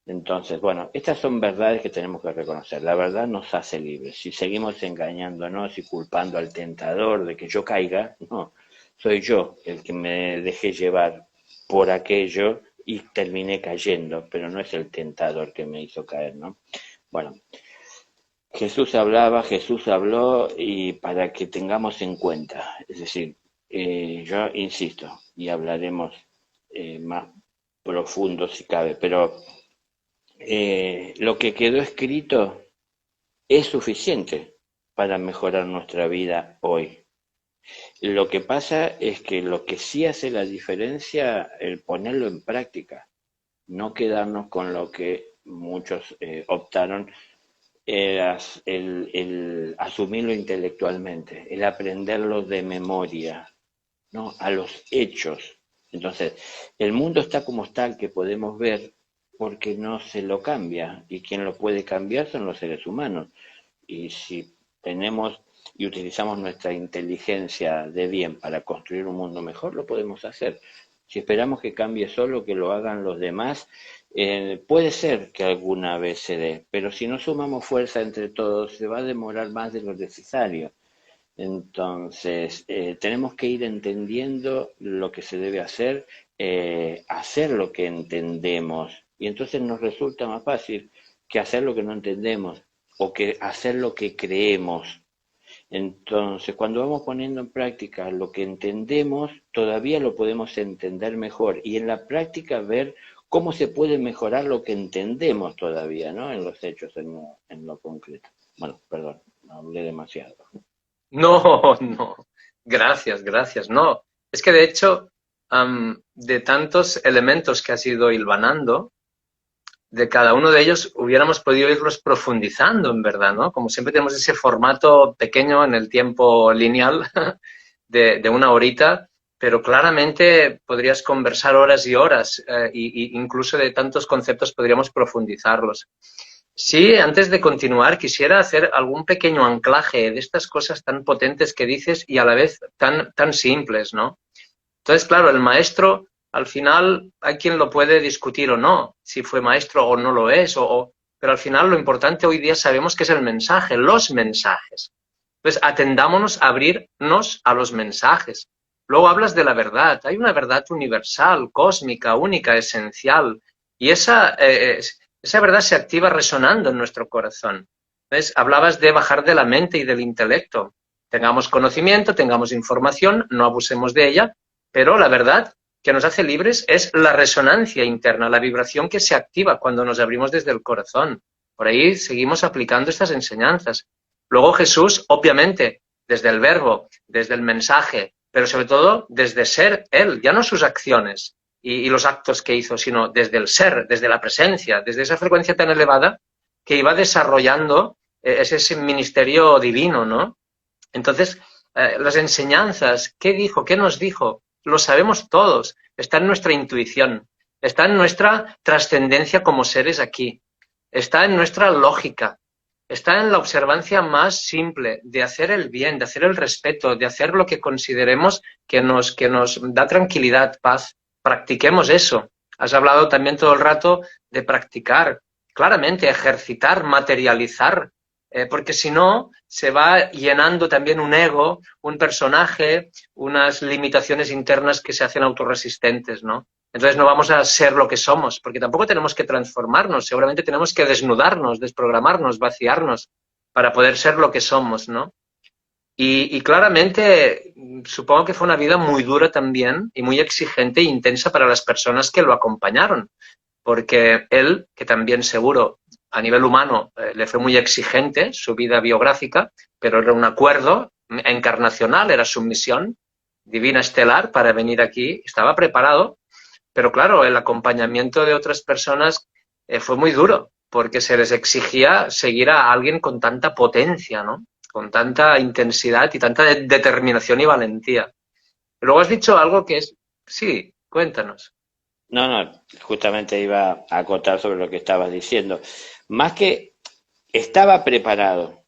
Entonces, bueno, estas son verdades que tenemos que reconocer. La verdad nos hace libres. Si seguimos engañándonos y culpando al tentador de que yo caiga, no, soy yo el que me dejé llevar por aquello y terminé cayendo, pero no es el tentador que me hizo caer, ¿no? Bueno, Jesús hablaba, Jesús habló, y para que tengamos en cuenta, es decir, yo insisto, y hablaremos más profundo si cabe, pero lo que quedó escrito es suficiente para mejorar nuestra vida hoy. Lo que pasa es que lo que sí hace la diferencia, el ponerlo en práctica, no quedarnos con lo que muchos optaron, el asumirlo intelectualmente, el aprenderlo de memoria, ¿no? A los hechos. Entonces, el mundo está como está, el que podemos ver, porque no se lo cambia, y quien lo puede cambiar son los seres humanos. Y si tenemos y utilizamos nuestra inteligencia de bien para construir un mundo mejor, lo podemos hacer. Si esperamos que cambie solo, que lo hagan los demás, puede ser que alguna vez se dé, pero si no sumamos fuerza entre todos, se va a demorar más de lo necesario. Entonces, tenemos que ir entendiendo lo que se debe hacer lo que entendemos, y entonces nos resulta más fácil que hacer lo que no entendemos o que hacer lo que creemos. Entonces, cuando vamos poniendo en práctica lo que entendemos, todavía lo podemos entender mejor, y en la práctica ver cómo se puede mejorar lo que entendemos todavía, ¿no? En los hechos, en lo concreto. Bueno, perdón, hablé demasiado. No, no. Gracias, gracias. No. Es que de hecho, de tantos elementos que has ido hilvanando, de cada uno de ellos hubiéramos podido irlos profundizando, en verdad, ¿no? Como siempre tenemos ese formato pequeño en el tiempo lineal de una horita, pero claramente podrías conversar horas y horas, y incluso de tantos conceptos podríamos profundizarlos. Sí, antes de continuar, quisiera hacer algún pequeño anclaje de estas cosas tan potentes que dices y a la vez tan simples, ¿no? Entonces, claro, el maestro, al final, hay quien lo puede discutir o no, si fue maestro o no lo es, pero al final lo importante hoy día sabemos que es el mensaje, los mensajes. Entonces, atendámonos a abrirnos a los mensajes. Luego hablas de la verdad. Hay una verdad universal, cósmica, única, esencial, Y esa verdad se activa resonando en nuestro corazón. ¿Ves? Hablabas de bajar de la mente y del intelecto. Tengamos conocimiento, tengamos información, no abusemos de ella, pero la verdad que nos hace libres es la resonancia interna, la vibración que se activa cuando nos abrimos desde el corazón. Por ahí seguimos aplicando estas enseñanzas. Luego Jesús, obviamente, desde el verbo, desde el mensaje, pero sobre todo desde ser Él, ya no sus acciones y los actos que hizo, sino desde el ser, desde la presencia, desde esa frecuencia tan elevada que iba desarrollando ese ministerio divino, ¿no? Entonces, las enseñanzas, ¿qué dijo? ¿Qué nos dijo? Lo sabemos todos, está en nuestra intuición, está en nuestra trascendencia como seres aquí, está en nuestra lógica, está en la observancia más simple de hacer el bien, de hacer el respeto, de hacer lo que consideremos que nos da tranquilidad, paz. Practiquemos eso. Has hablado también todo el rato de practicar, claramente, ejercitar, materializar, porque si no, se va llenando también un ego, un personaje, unas limitaciones internas que se hacen autorresistentes, ¿no? Entonces no vamos a ser lo que somos, porque tampoco tenemos que transformarnos, seguramente tenemos que desnudarnos, desprogramarnos, vaciarnos para poder ser lo que somos, ¿no? Y claramente supongo que fue una vida muy dura también y muy exigente e intensa para las personas que lo acompañaron, porque él, que también seguro a nivel humano le fue muy exigente su vida biográfica, pero era un acuerdo encarnacional, era su misión divina estelar para venir aquí, estaba preparado, pero claro, el acompañamiento de otras personas fue muy duro, porque se les exigía seguir a alguien con tanta potencia, ¿no? Con tanta intensidad y tanta determinación y valentía. Luego has dicho algo que es, sí, cuéntanos. No, no, justamente iba a acotar sobre lo que estabas diciendo. Más que estaba preparado,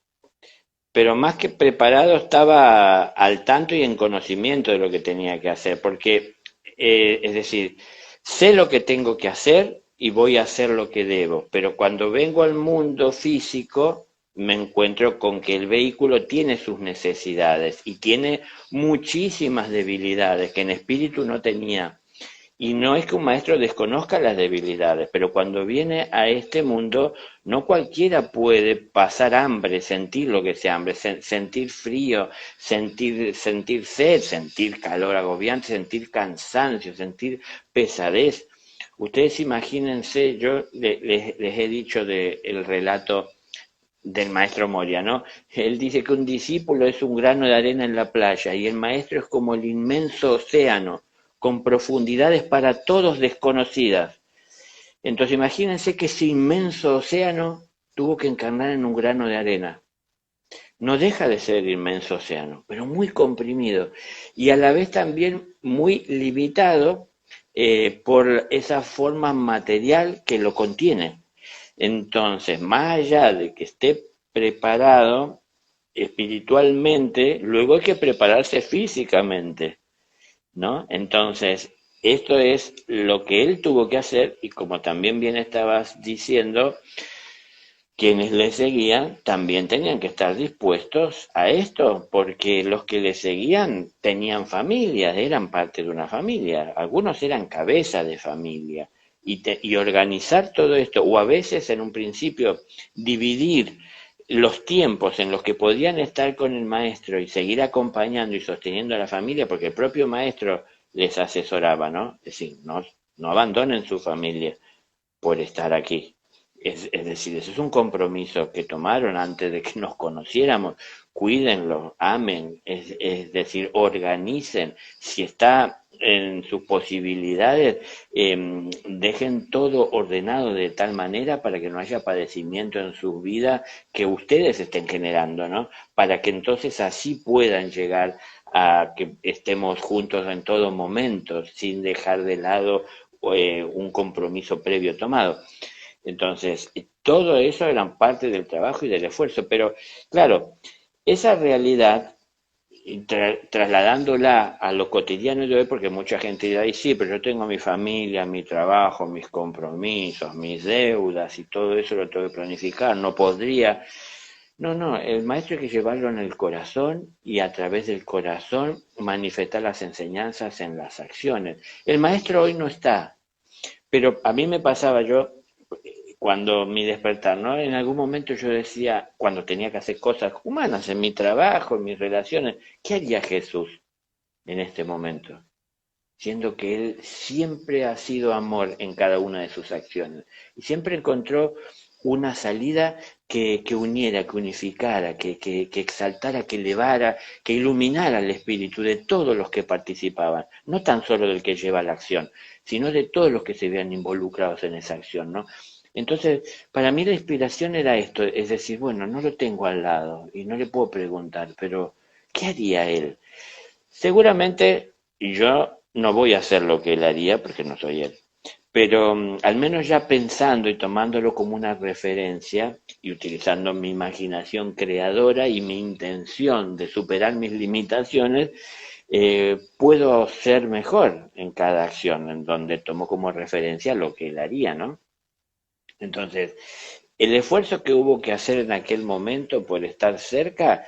pero más que preparado estaba al tanto y en conocimiento de lo que tenía que hacer, porque, es decir, sé lo que tengo que hacer y voy a hacer lo que debo, pero cuando vengo al mundo físico me encuentro con que el vehículo tiene sus necesidades y tiene muchísimas debilidades que en espíritu no tenía. Y no es que un maestro desconozca las debilidades, pero cuando viene a este mundo, no cualquiera puede pasar hambre, sentir lo que es hambre, sentir frío, sentir sed, sentir calor agobiante, sentir cansancio, sentir pesadez. Ustedes imagínense, yo les he dicho del relato del maestro Moria, ¿no? Él dice que un discípulo es un grano de arena en la playa y el maestro es como el inmenso océano, con profundidades para todos desconocidas. Entonces imagínense que ese inmenso océano tuvo que encarnar en un grano de arena. No deja de ser el inmenso océano, pero muy comprimido y a la vez también muy limitado por esa forma material que lo contiene. Entonces, más allá de que esté preparado espiritualmente, luego hay que prepararse físicamente, ¿no? Entonces, esto es lo que él tuvo que hacer y como también bien estabas diciendo, quienes le seguían también tenían que estar dispuestos a esto, porque los que le seguían tenían familias, eran parte de una familia, algunos eran cabeza de familia, y organizar todo esto, o a veces en un principio dividir los tiempos en los que podían estar con el maestro y seguir acompañando y sosteniendo a la familia, porque el propio maestro les asesoraba, ¿no? Es decir, no abandonen su familia por estar aquí. Es decir, eso es un compromiso que tomaron antes de que nos conociéramos. Cuídenlo, amen, es decir, organicen. Si está en sus posibilidades, dejen todo ordenado de tal manera para que no haya padecimiento en sus vidas que ustedes estén generando, ¿no? Para que entonces así puedan llegar a que estemos juntos en todo momento, sin dejar de lado un compromiso previo tomado. Entonces, todo eso eran parte del trabajo y del esfuerzo, pero claro, esa realidad, trasladándola a lo cotidiano de hoy, porque mucha gente dirá, y sí, pero yo tengo mi familia, mi trabajo, mis compromisos, mis deudas y todo eso lo tengo que planificar, no podría. No, no, el maestro hay que llevarlo en el corazón y a través del corazón manifestar las enseñanzas en las acciones. El maestro hoy no está, Pero a mí me pasaba cuando mi despertar, ¿no? En algún momento yo decía, cuando tenía que hacer cosas humanas, en mi trabajo, en mis relaciones, ¿qué haría Jesús en este momento? Siendo que Él siempre ha sido amor en cada una de sus acciones. Y siempre encontró una salida que uniera, que unificara, que exaltara, que elevara, que iluminara el espíritu de todos los que participaban, no tan solo del que lleva la acción, sino de todos los que se vean involucrados en esa acción, ¿no? Entonces, para mí la inspiración era esto, es decir, bueno, no lo tengo al lado y no le puedo preguntar, pero ¿qué haría él? Seguramente yo no voy a hacer lo que él haría porque no soy él, pero al menos ya pensando y tomándolo como una referencia y utilizando mi imaginación creadora y mi intención de superar mis limitaciones, puedo ser mejor en cada acción en donde tomo como referencia lo que él haría, ¿no? Entonces, el esfuerzo que hubo que hacer en aquel momento por estar cerca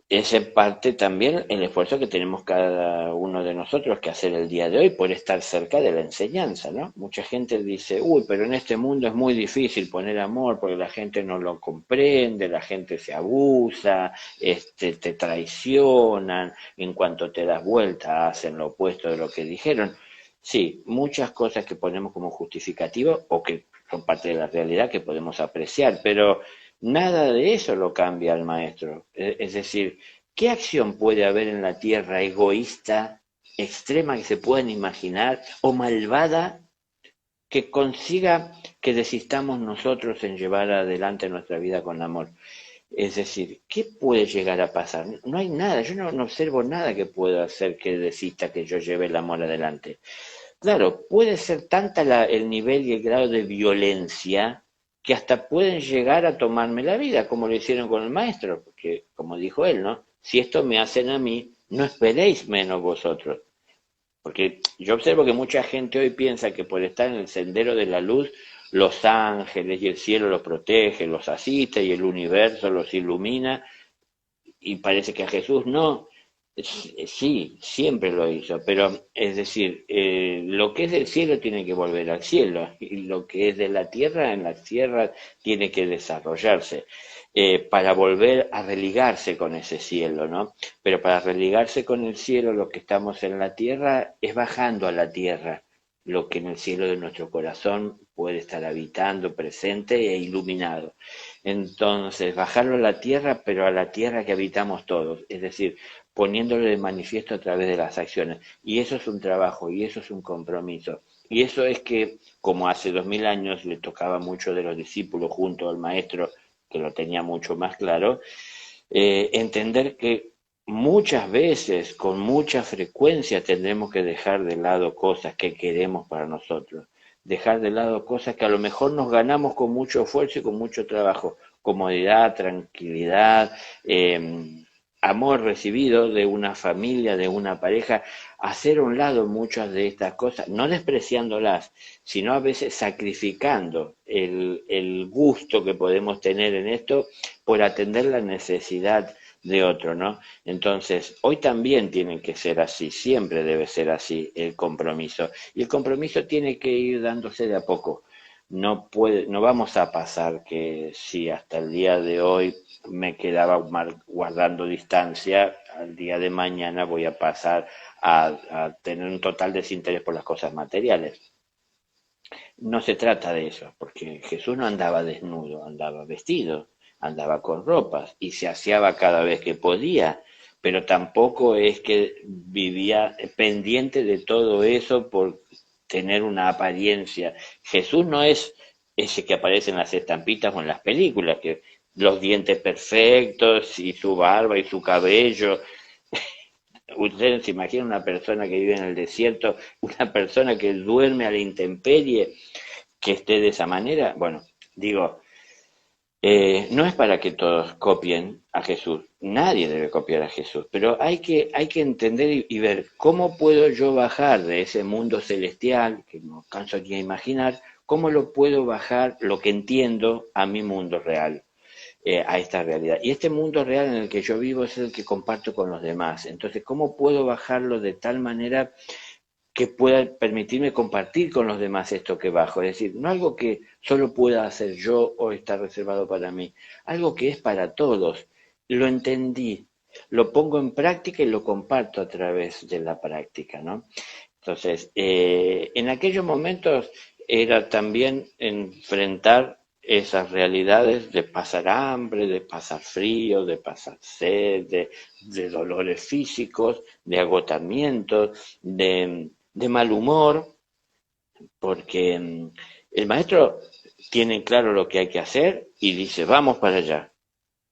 es en parte también el esfuerzo que tenemos cada uno de nosotros que hacer el día de hoy por estar cerca de la enseñanza, ¿no? Mucha gente dice, uy, pero en este mundo es muy difícil poner amor porque la gente no lo comprende, la gente se abusa, te traicionan, en cuanto te das vuelta hacen lo opuesto de lo que dijeron. Sí, muchas cosas que ponemos como justificativo o que son parte de la realidad que podemos apreciar, pero nada de eso lo cambia al maestro. Es decir, ¿qué acción puede haber en la tierra egoísta, extrema que se puedan imaginar, o malvada que consiga que desistamos nosotros en llevar adelante nuestra vida con amor? Es decir, ¿qué puede llegar a pasar? No hay nada, yo no observo nada que pueda hacer que desista que yo lleve el amor adelante. Claro, puede ser tanta el nivel y el grado de violencia que hasta pueden llegar a tomarme la vida, como lo hicieron con el maestro, porque como dijo él, ¿no? Si esto me hacen a mí, no esperéis menos vosotros. Porque yo observo que mucha gente hoy piensa que por estar en el sendero de la luz, los ángeles y el cielo los protege, los asiste y el universo los ilumina, y parece que a Jesús no. Sí, siempre lo hizo, pero es decir, lo que es del cielo tiene que volver al cielo y lo que es de la tierra en la tierra tiene que desarrollarse para volver a religarse con ese cielo, ¿no? Pero para religarse con el cielo, lo que estamos en la tierra es bajando a la tierra, lo que en el cielo de nuestro corazón puede estar habitando, presente e iluminado. Entonces, bajarlo a la tierra, pero a la tierra que habitamos todos, es decir, poniéndolo de manifiesto a través de las acciones. Y eso es un trabajo, y eso es un compromiso. Y eso es que, como hace 2000 años le tocaba mucho de los discípulos junto al maestro, que lo tenía mucho más claro, entender que muchas veces, con mucha frecuencia, tendremos que dejar de lado cosas que queremos para nosotros, dejar de lado cosas que a lo mejor nos ganamos con mucho esfuerzo y con mucho trabajo, comodidad, tranquilidad, amor recibido de una familia, de una pareja, hacer a un lado muchas de estas cosas, no despreciándolas, sino a veces sacrificando el gusto que podemos tener en esto por atender la necesidad de otro, ¿no? Entonces, hoy también tiene que ser así, siempre debe ser así el compromiso. Y el compromiso tiene que ir dándose de a poco. No vamos a pasar que si hasta el día de hoy me quedaba guardando distancia, al día de mañana voy a pasar a tener un total desinterés por las cosas materiales. No se trata de eso, porque Jesús no andaba desnudo, andaba vestido, andaba con ropas y se aseaba cada vez que podía, pero tampoco es que vivía pendiente de todo eso por tener una apariencia. Jesús no es ese que aparece en las estampitas o en las películas, que los dientes perfectos y su barba y su cabello. Ustedes se imaginan una persona que vive en el desierto, una persona que duerme a la intemperie, que esté de esa manera. Bueno, digo, no es para que todos copien a Jesús, nadie debe copiar a Jesús, pero hay que entender y ver cómo puedo yo bajar de ese mundo celestial, que no canso aquí a imaginar, cómo lo puedo bajar, lo que entiendo, a mi mundo real, a esta realidad. Y este mundo real en el que yo vivo es el que comparto con los demás. Entonces, ¿cómo puedo bajarlo de tal manera que pueda permitirme compartir con los demás esto que bajo. Es decir, no algo que solo pueda hacer yo o está reservado para mí, algo que es para todos. Lo entendí, lo pongo en práctica y lo comparto a través de la práctica, ¿no? Entonces, en aquellos momentos era también enfrentar esas realidades de pasar hambre, de pasar frío, de pasar sed, de dolores físicos, de agotamiento, de mal humor, porque el maestro tiene claro lo que hay que hacer y dice, vamos para allá,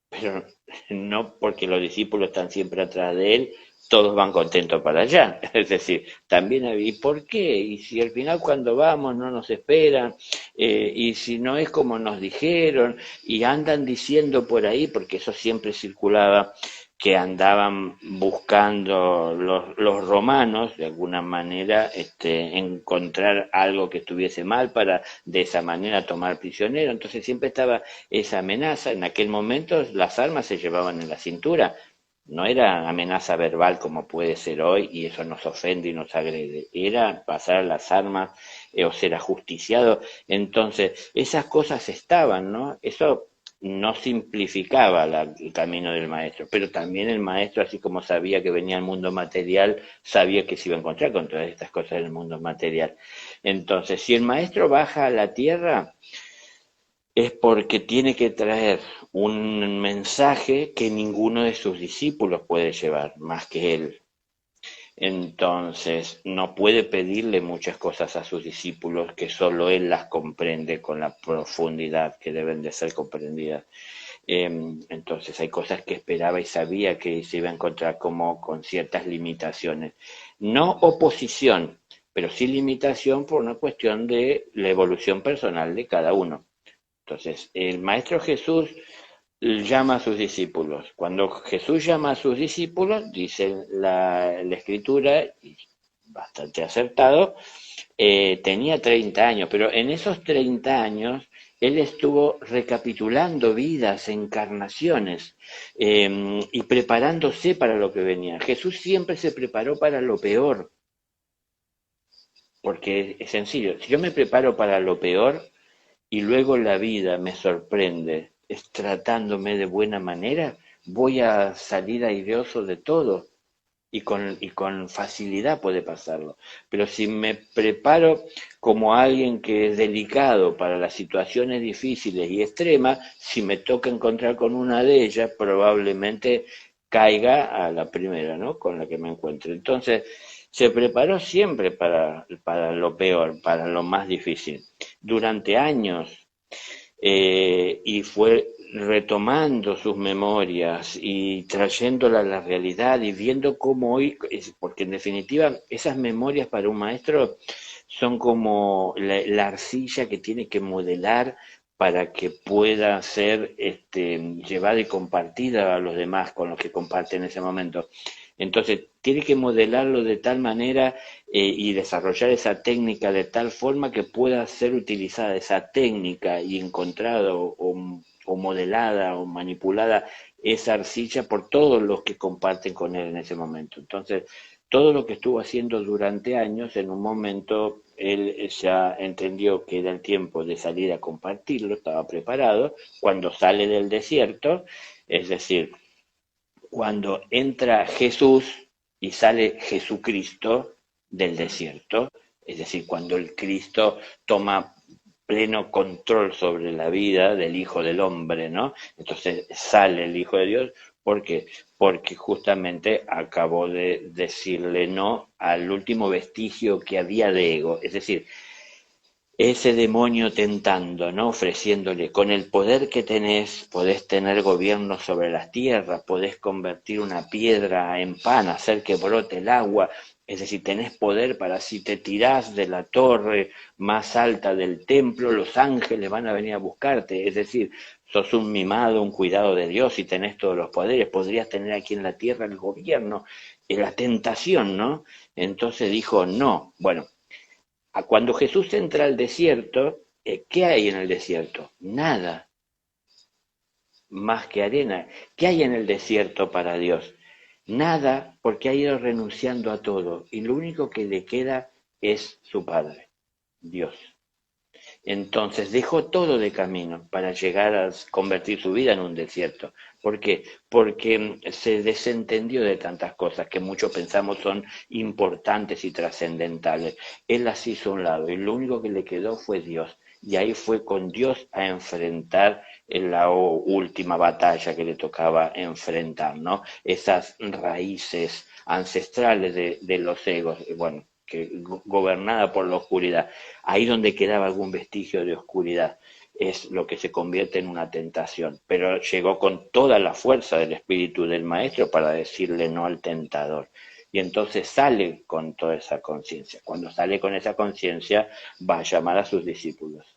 pero no porque los discípulos están siempre atrás de él, todos van contentos para allá. Es decir, también, ¿y por qué? Y si al final cuando vamos no nos esperan, y si no es como nos dijeron, y andan diciendo por ahí, porque eso siempre circulaba, que andaban buscando los romanos, de alguna manera, encontrar algo que estuviese mal para de esa manera tomar prisionero. Entonces siempre estaba esa amenaza. En aquel momento las armas se llevaban en la cintura, no era amenaza verbal como puede ser hoy y eso nos ofende y nos agrede, era pasar las armas, o ser ajusticiado. Entonces esas cosas estaban, ¿no? Eso no simplificaba el camino del maestro, pero también el maestro, así como sabía que venía al mundo material, sabía que se iba a encontrar con todas estas cosas del mundo material. Entonces, si el maestro baja a la tierra, es porque tiene que traer un mensaje que ninguno de sus discípulos puede llevar, más que él. Entonces, no puede pedirle muchas cosas a sus discípulos que solo él las comprende con la profundidad que deben de ser comprendidas. Entonces, hay cosas que esperaba y sabía que se iba a encontrar como con ciertas limitaciones. No oposición, pero sí limitación por una cuestión de la evolución personal de cada uno. Entonces, el Maestro Jesús llama a sus discípulos. Cuando Jesús llama a sus discípulos, dice la Escritura, y bastante acertado, tenía 30 años, pero en esos 30 años él estuvo recapitulando vidas, encarnaciones, y preparándose para lo que venía. Jesús siempre se preparó para lo peor, porque es sencillo, si yo me preparo para lo peor, y luego la vida me sorprende tratándome de buena manera, voy a salir airoso de todo y con facilidad puede pasarlo. Pero si me preparo como alguien que es delicado para las situaciones difíciles y extremas, si me toca encontrar con una de ellas, probablemente caiga a la primera, ¿no? Con la que me encuentre. Entonces, se preparó siempre para lo peor, para lo más difícil. Durante años, y fue retomando sus memorias y trayéndola a la realidad y viendo cómo hoy, porque en definitiva esas memorias para un maestro son como la arcilla que tiene que modelar para que pueda ser llevada y compartida a los demás con los que comparte en ese momento. Entonces, tiene que modelarlo de tal manera, y desarrollar esa técnica de tal forma que pueda ser utilizada esa técnica y encontrada o modelada o manipulada esa arcilla por todos los que comparten con él en ese momento. Entonces, todo lo que estuvo haciendo durante años, en un momento él ya entendió que era el tiempo de salir a compartirlo, estaba preparado, cuando sale del desierto, es decir, cuando entra Jesús y sale Jesucristo del desierto, es decir, cuando el Cristo toma pleno control sobre la vida del Hijo del Hombre, ¿no? Entonces sale el Hijo de Dios, ¿por qué? Porque justamente acabó de decirle no al último vestigio que había de ego, es decir, ese demonio tentando, ¿no? Ofreciéndole, con el poder que tenés, podés tener gobierno sobre las tierras, podés convertir una piedra en pan, hacer que brote el agua, es decir, tenés poder para si te tirás de la torre más alta del templo, los ángeles van a venir a buscarte, es decir, sos un mimado, un cuidado de Dios y tenés todos los poderes, podrías tener aquí en la tierra el gobierno, la tentación, ¿no? Entonces dijo, no, bueno, cuando Jesús entra al desierto, ¿qué hay en el desierto? Nada más que arena. ¿Qué hay en el desierto para Dios? Nada, porque ha ido renunciando a todo y lo único que le queda es su Padre, Dios. Entonces dejó todo de camino para llegar a convertir su vida en un desierto. ¿Por qué? Porque se desentendió de tantas cosas que muchos pensamos son importantes y trascendentales. Él las hizo a un lado y lo único que le quedó fue Dios. Y ahí fue con Dios a enfrentar la última batalla que le tocaba enfrentar, ¿no? Esas raíces ancestrales de los egos, bueno, que gobernada por la oscuridad. Ahí donde quedaba algún vestigio de oscuridad es lo que se convierte en una tentación. Pero llegó con toda la fuerza del espíritu del maestro para decirle no al tentador. Y entonces sale con toda esa conciencia. Cuando sale con esa conciencia va a llamar a sus discípulos.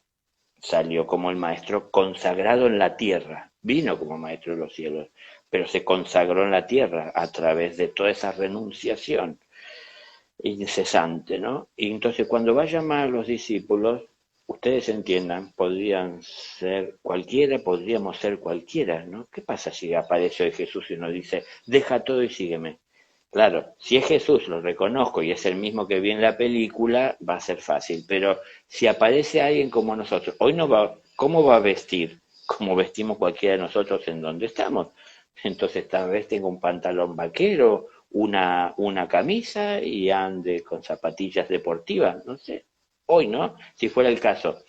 Salió como el maestro consagrado en la tierra. Vino como maestro de los cielos, pero se consagró en la tierra a través de toda esa renunciación incesante, ¿no? Y entonces cuando va a llamar a los discípulos, ustedes entiendan, podrían ser cualquiera, podríamos ser cualquiera, ¿no? ¿Qué pasa si aparece hoy Jesús y nos dice, deja todo y sígueme? Claro, si es Jesús, lo reconozco y es el mismo que vi en la película, va a ser fácil, pero si aparece alguien como nosotros, hoy no va, ¿cómo va a vestir? Como vestimos cualquiera de nosotros en donde estamos. Entonces tal vez tenga un pantalón vaquero, una camisa y ande con zapatillas deportivas, no sé. Hoy, ¿no? Si fuera el caso.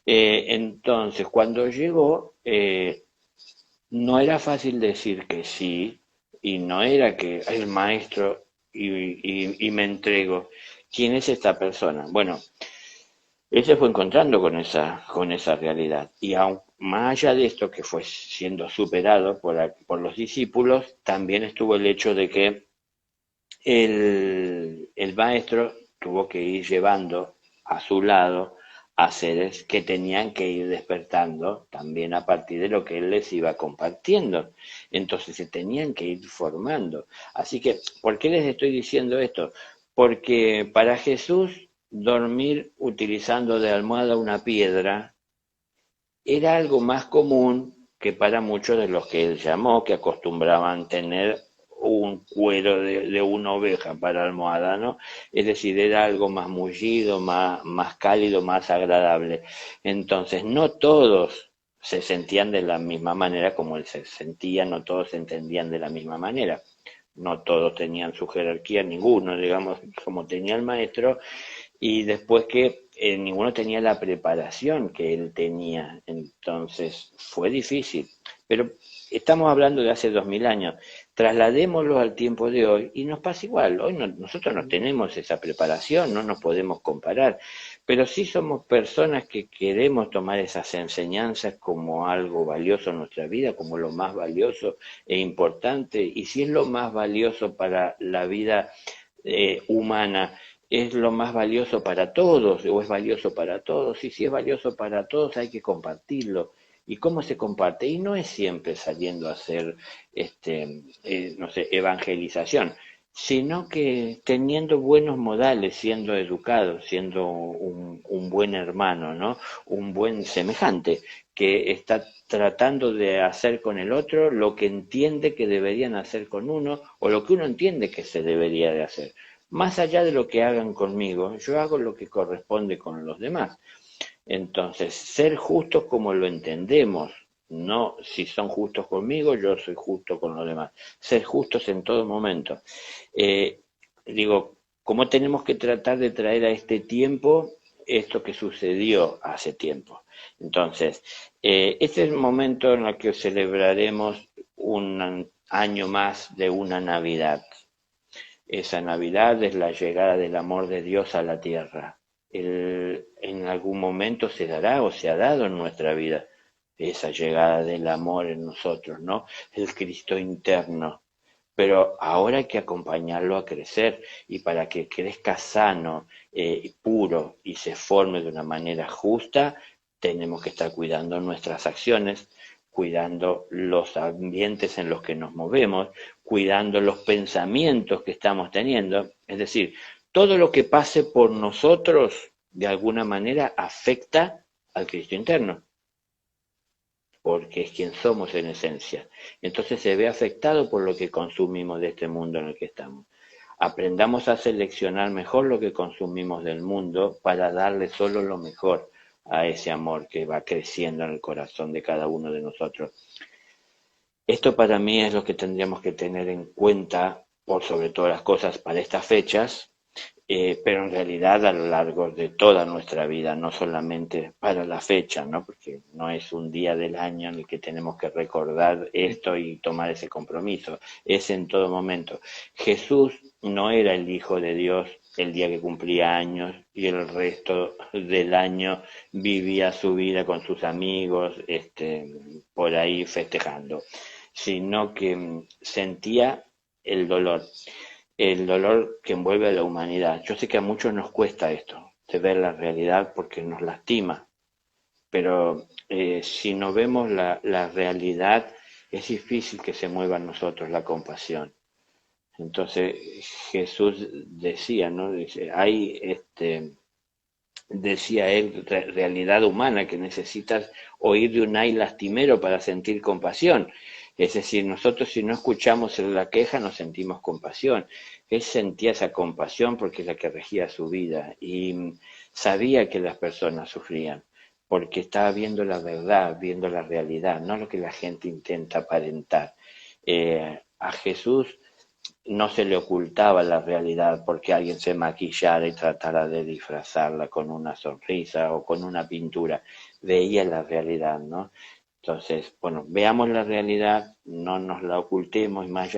Entonces, cuando llegó, no era fácil decir que sí, y no era que el maestro y me entrego. ¿Quién es esta persona? Bueno, él se fue encontrando con esa realidad. Y aun, más allá de esto que fue siendo superado por los discípulos, también estuvo el hecho de que el maestro tuvo que ir llevando a su lado a seres que tenían que ir despertando también a partir de lo que él les iba compartiendo. Entonces se tenían que ir formando. Así que, ¿por qué les estoy diciendo esto? Porque para Jesús dormir utilizando de almohada una piedra era algo más común que para muchos de los que él llamó, que acostumbraban tener un cuero de una oveja para almohada, ¿no? Es decir, era algo más mullido, más cálido, más agradable. Entonces, no todos se sentían de la misma manera como él se sentía, no todos se entendían de la misma manera. No todos tenían su jerarquía, ninguno, digamos, como tenía el maestro, y después que ninguno tenía la preparación que él tenía, entonces fue difícil. Pero estamos hablando de hace 2000 años, trasladémoslo al tiempo de hoy y nos pasa igual. Hoy nosotros no tenemos esa preparación, no nos podemos comparar, pero sí somos personas que queremos tomar esas enseñanzas como algo valioso en nuestra vida, como lo más valioso e importante, y si es lo más valioso para la vida humana, es lo más valioso para todos o es valioso para todos. Y si es valioso para todos hay que compartirlo. ¿Y cómo se comparte? Y no es siempre saliendo a hacer, no sé, evangelización, sino que teniendo buenos modales, siendo educados, siendo un buen hermano, ¿no? Un buen semejante, que está tratando de hacer con el otro lo que entiende que deberían hacer con uno o lo que uno entiende que se debería de hacer. Más allá de lo que hagan conmigo, yo hago lo que corresponde con los demás. Entonces, ser justos como lo entendemos, no si son justos conmigo, yo soy justo con los demás. Ser justos en todo momento. Eh, digo, ¿cómo tenemos que tratar de traer a este tiempo esto que sucedió hace tiempo? Entonces, este es el momento en el que celebraremos un año más de una Navidad. Esa Navidad es la llegada del amor de Dios a la tierra. En algún momento se dará o se ha dado en nuestra vida esa llegada del amor en nosotros, ¿no? El Cristo interno. Pero ahora hay que acompañarlo a crecer y para que crezca sano, puro y se forme de una manera justa, tenemos que estar cuidando nuestras acciones, cuidando los ambientes en los que nos movemos, cuidando los pensamientos que estamos teniendo. Es decir, todo lo que pase por nosotros de alguna manera afecta al Cristo interno. porque es quien somos en esencia. Entonces se ve afectado por lo que consumimos de este mundo en el que estamos. Aprendamos a seleccionar mejor lo que consumimos del mundo para darle solo lo mejor a ese amor que va creciendo en el corazón de cada uno de nosotros. Esto para mí es lo que tendríamos que tener en cuenta, por sobre todas las cosas, para estas fechas, pero en realidad a lo largo de toda nuestra vida, no solamente para la fecha, ¿no? Porque no es un día del año en el que tenemos que recordar esto y tomar ese compromiso, es en todo momento. Jesús no era el Hijo de Dios el día que cumplía años y el resto del año vivía su vida con sus amigos, por ahí festejando, sino que sentía el dolor que envuelve a la humanidad. Yo sé que a muchos nos cuesta esto, de ver la realidad porque nos lastima, pero si no vemos la realidad, es difícil que se mueva en nosotros la compasión. Entonces Jesús decía, ¿no? Dice, hay decía él, realidad humana, que necesitas oír de un ay lastimero para sentir compasión. Es decir, nosotros si no escuchamos la queja no sentimos compasión. Él sentía esa compasión porque es la que regía su vida y sabía que las personas sufrían porque estaba viendo la verdad, viendo la realidad, no lo que la gente intenta aparentar. A Jesús no se le ocultaba la realidad porque alguien se maquillara y tratara de disfrazarla con una sonrisa o con una pintura. Veía la realidad, ¿no? Entonces, bueno, veamos la realidad, no nos la ocultemos y más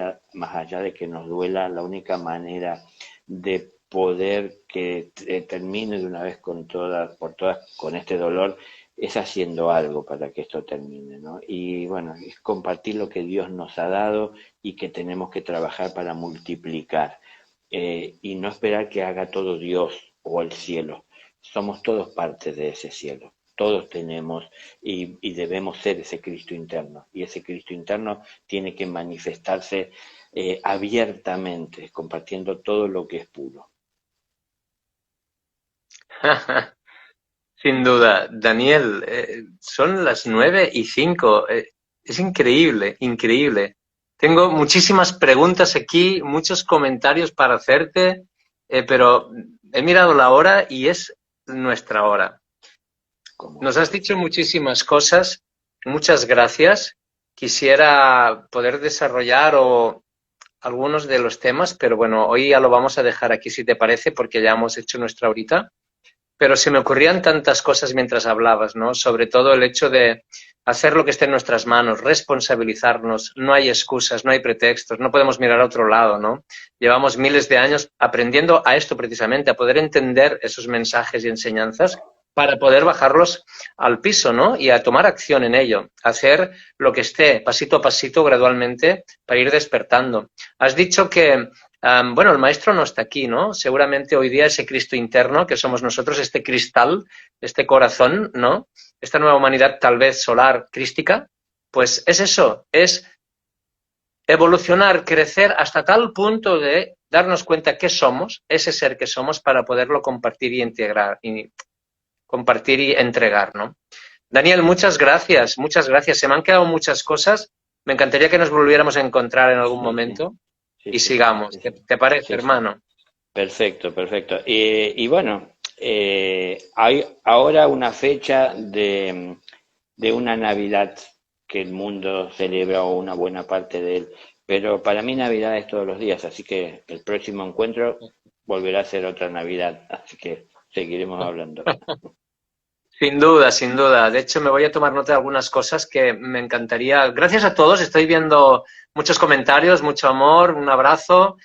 allá de que nos duela, la única manera de poder que termine de una vez por todas con este dolor es haciendo algo para que esto termine, ¿no? Y bueno, es compartir lo que Dios nos ha dado y que tenemos que trabajar para multiplicar y no esperar que haga todo Dios o el cielo. Somos todos parte de ese cielo. Todos tenemos y debemos ser ese Cristo interno. Y ese Cristo interno tiene que manifestarse abiertamente, compartiendo todo lo que es puro. Sin duda. Daniel, son las 9:05. Es increíble, increíble. Tengo muchísimas preguntas aquí, muchos comentarios para hacerte, pero he mirado la hora y es nuestra hora. Nos has dicho muchísimas cosas, muchas gracias. Quisiera poder desarrollar algunos de los temas, pero bueno, hoy ya lo vamos a dejar aquí si te parece, porque ya hemos hecho nuestra horita. Pero se me ocurrían tantas cosas mientras hablabas, ¿no? Sobre todo el hecho de hacer lo que esté en nuestras manos, responsabilizarnos, no hay excusas, no hay pretextos, no podemos mirar a otro lado, ¿no? Llevamos miles de años aprendiendo a esto precisamente, a poder entender esos mensajes y enseñanzas para poder bajarlos al piso, ¿no? Y a tomar acción en ello, hacer lo que esté, pasito a pasito, gradualmente, para ir despertando. Has dicho que bueno, el maestro no está aquí, ¿no? Seguramente hoy día ese Cristo interno que somos nosotros, este cristal, este corazón, ¿no? Esta nueva humanidad tal vez solar, crística, pues es eso, es evolucionar, crecer hasta tal punto de darnos cuenta que somos, ese ser que somos, para poderlo compartir y integrar, y compartir y entregar, ¿no? Daniel, muchas gracias, muchas gracias. Se me han quedado muchas cosas. Me encantaría que nos volviéramos a encontrar en algún momento. Y sigamos. ¿Te parece, hermano? Perfecto, perfecto. Y bueno, hay ahora una fecha de una Navidad que el mundo celebra o una buena parte de él, pero para mí Navidad es todos los días, así que el próximo encuentro volverá a ser otra Navidad, así que seguiremos hablando. Sin duda, sin duda. De hecho, me voy a tomar nota de algunas cosas que me encantaría. Gracias a todos. Estoy viendo muchos comentarios, mucho amor, un abrazo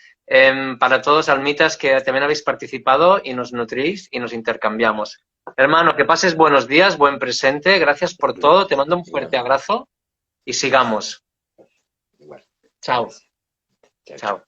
para todos, almitas, que también habéis participado y nos nutrís y nos intercambiamos. Hermano, que pases buenos días, buen presente. Gracias por todo. Te mando un fuerte abrazo y sigamos. Chao. Chao.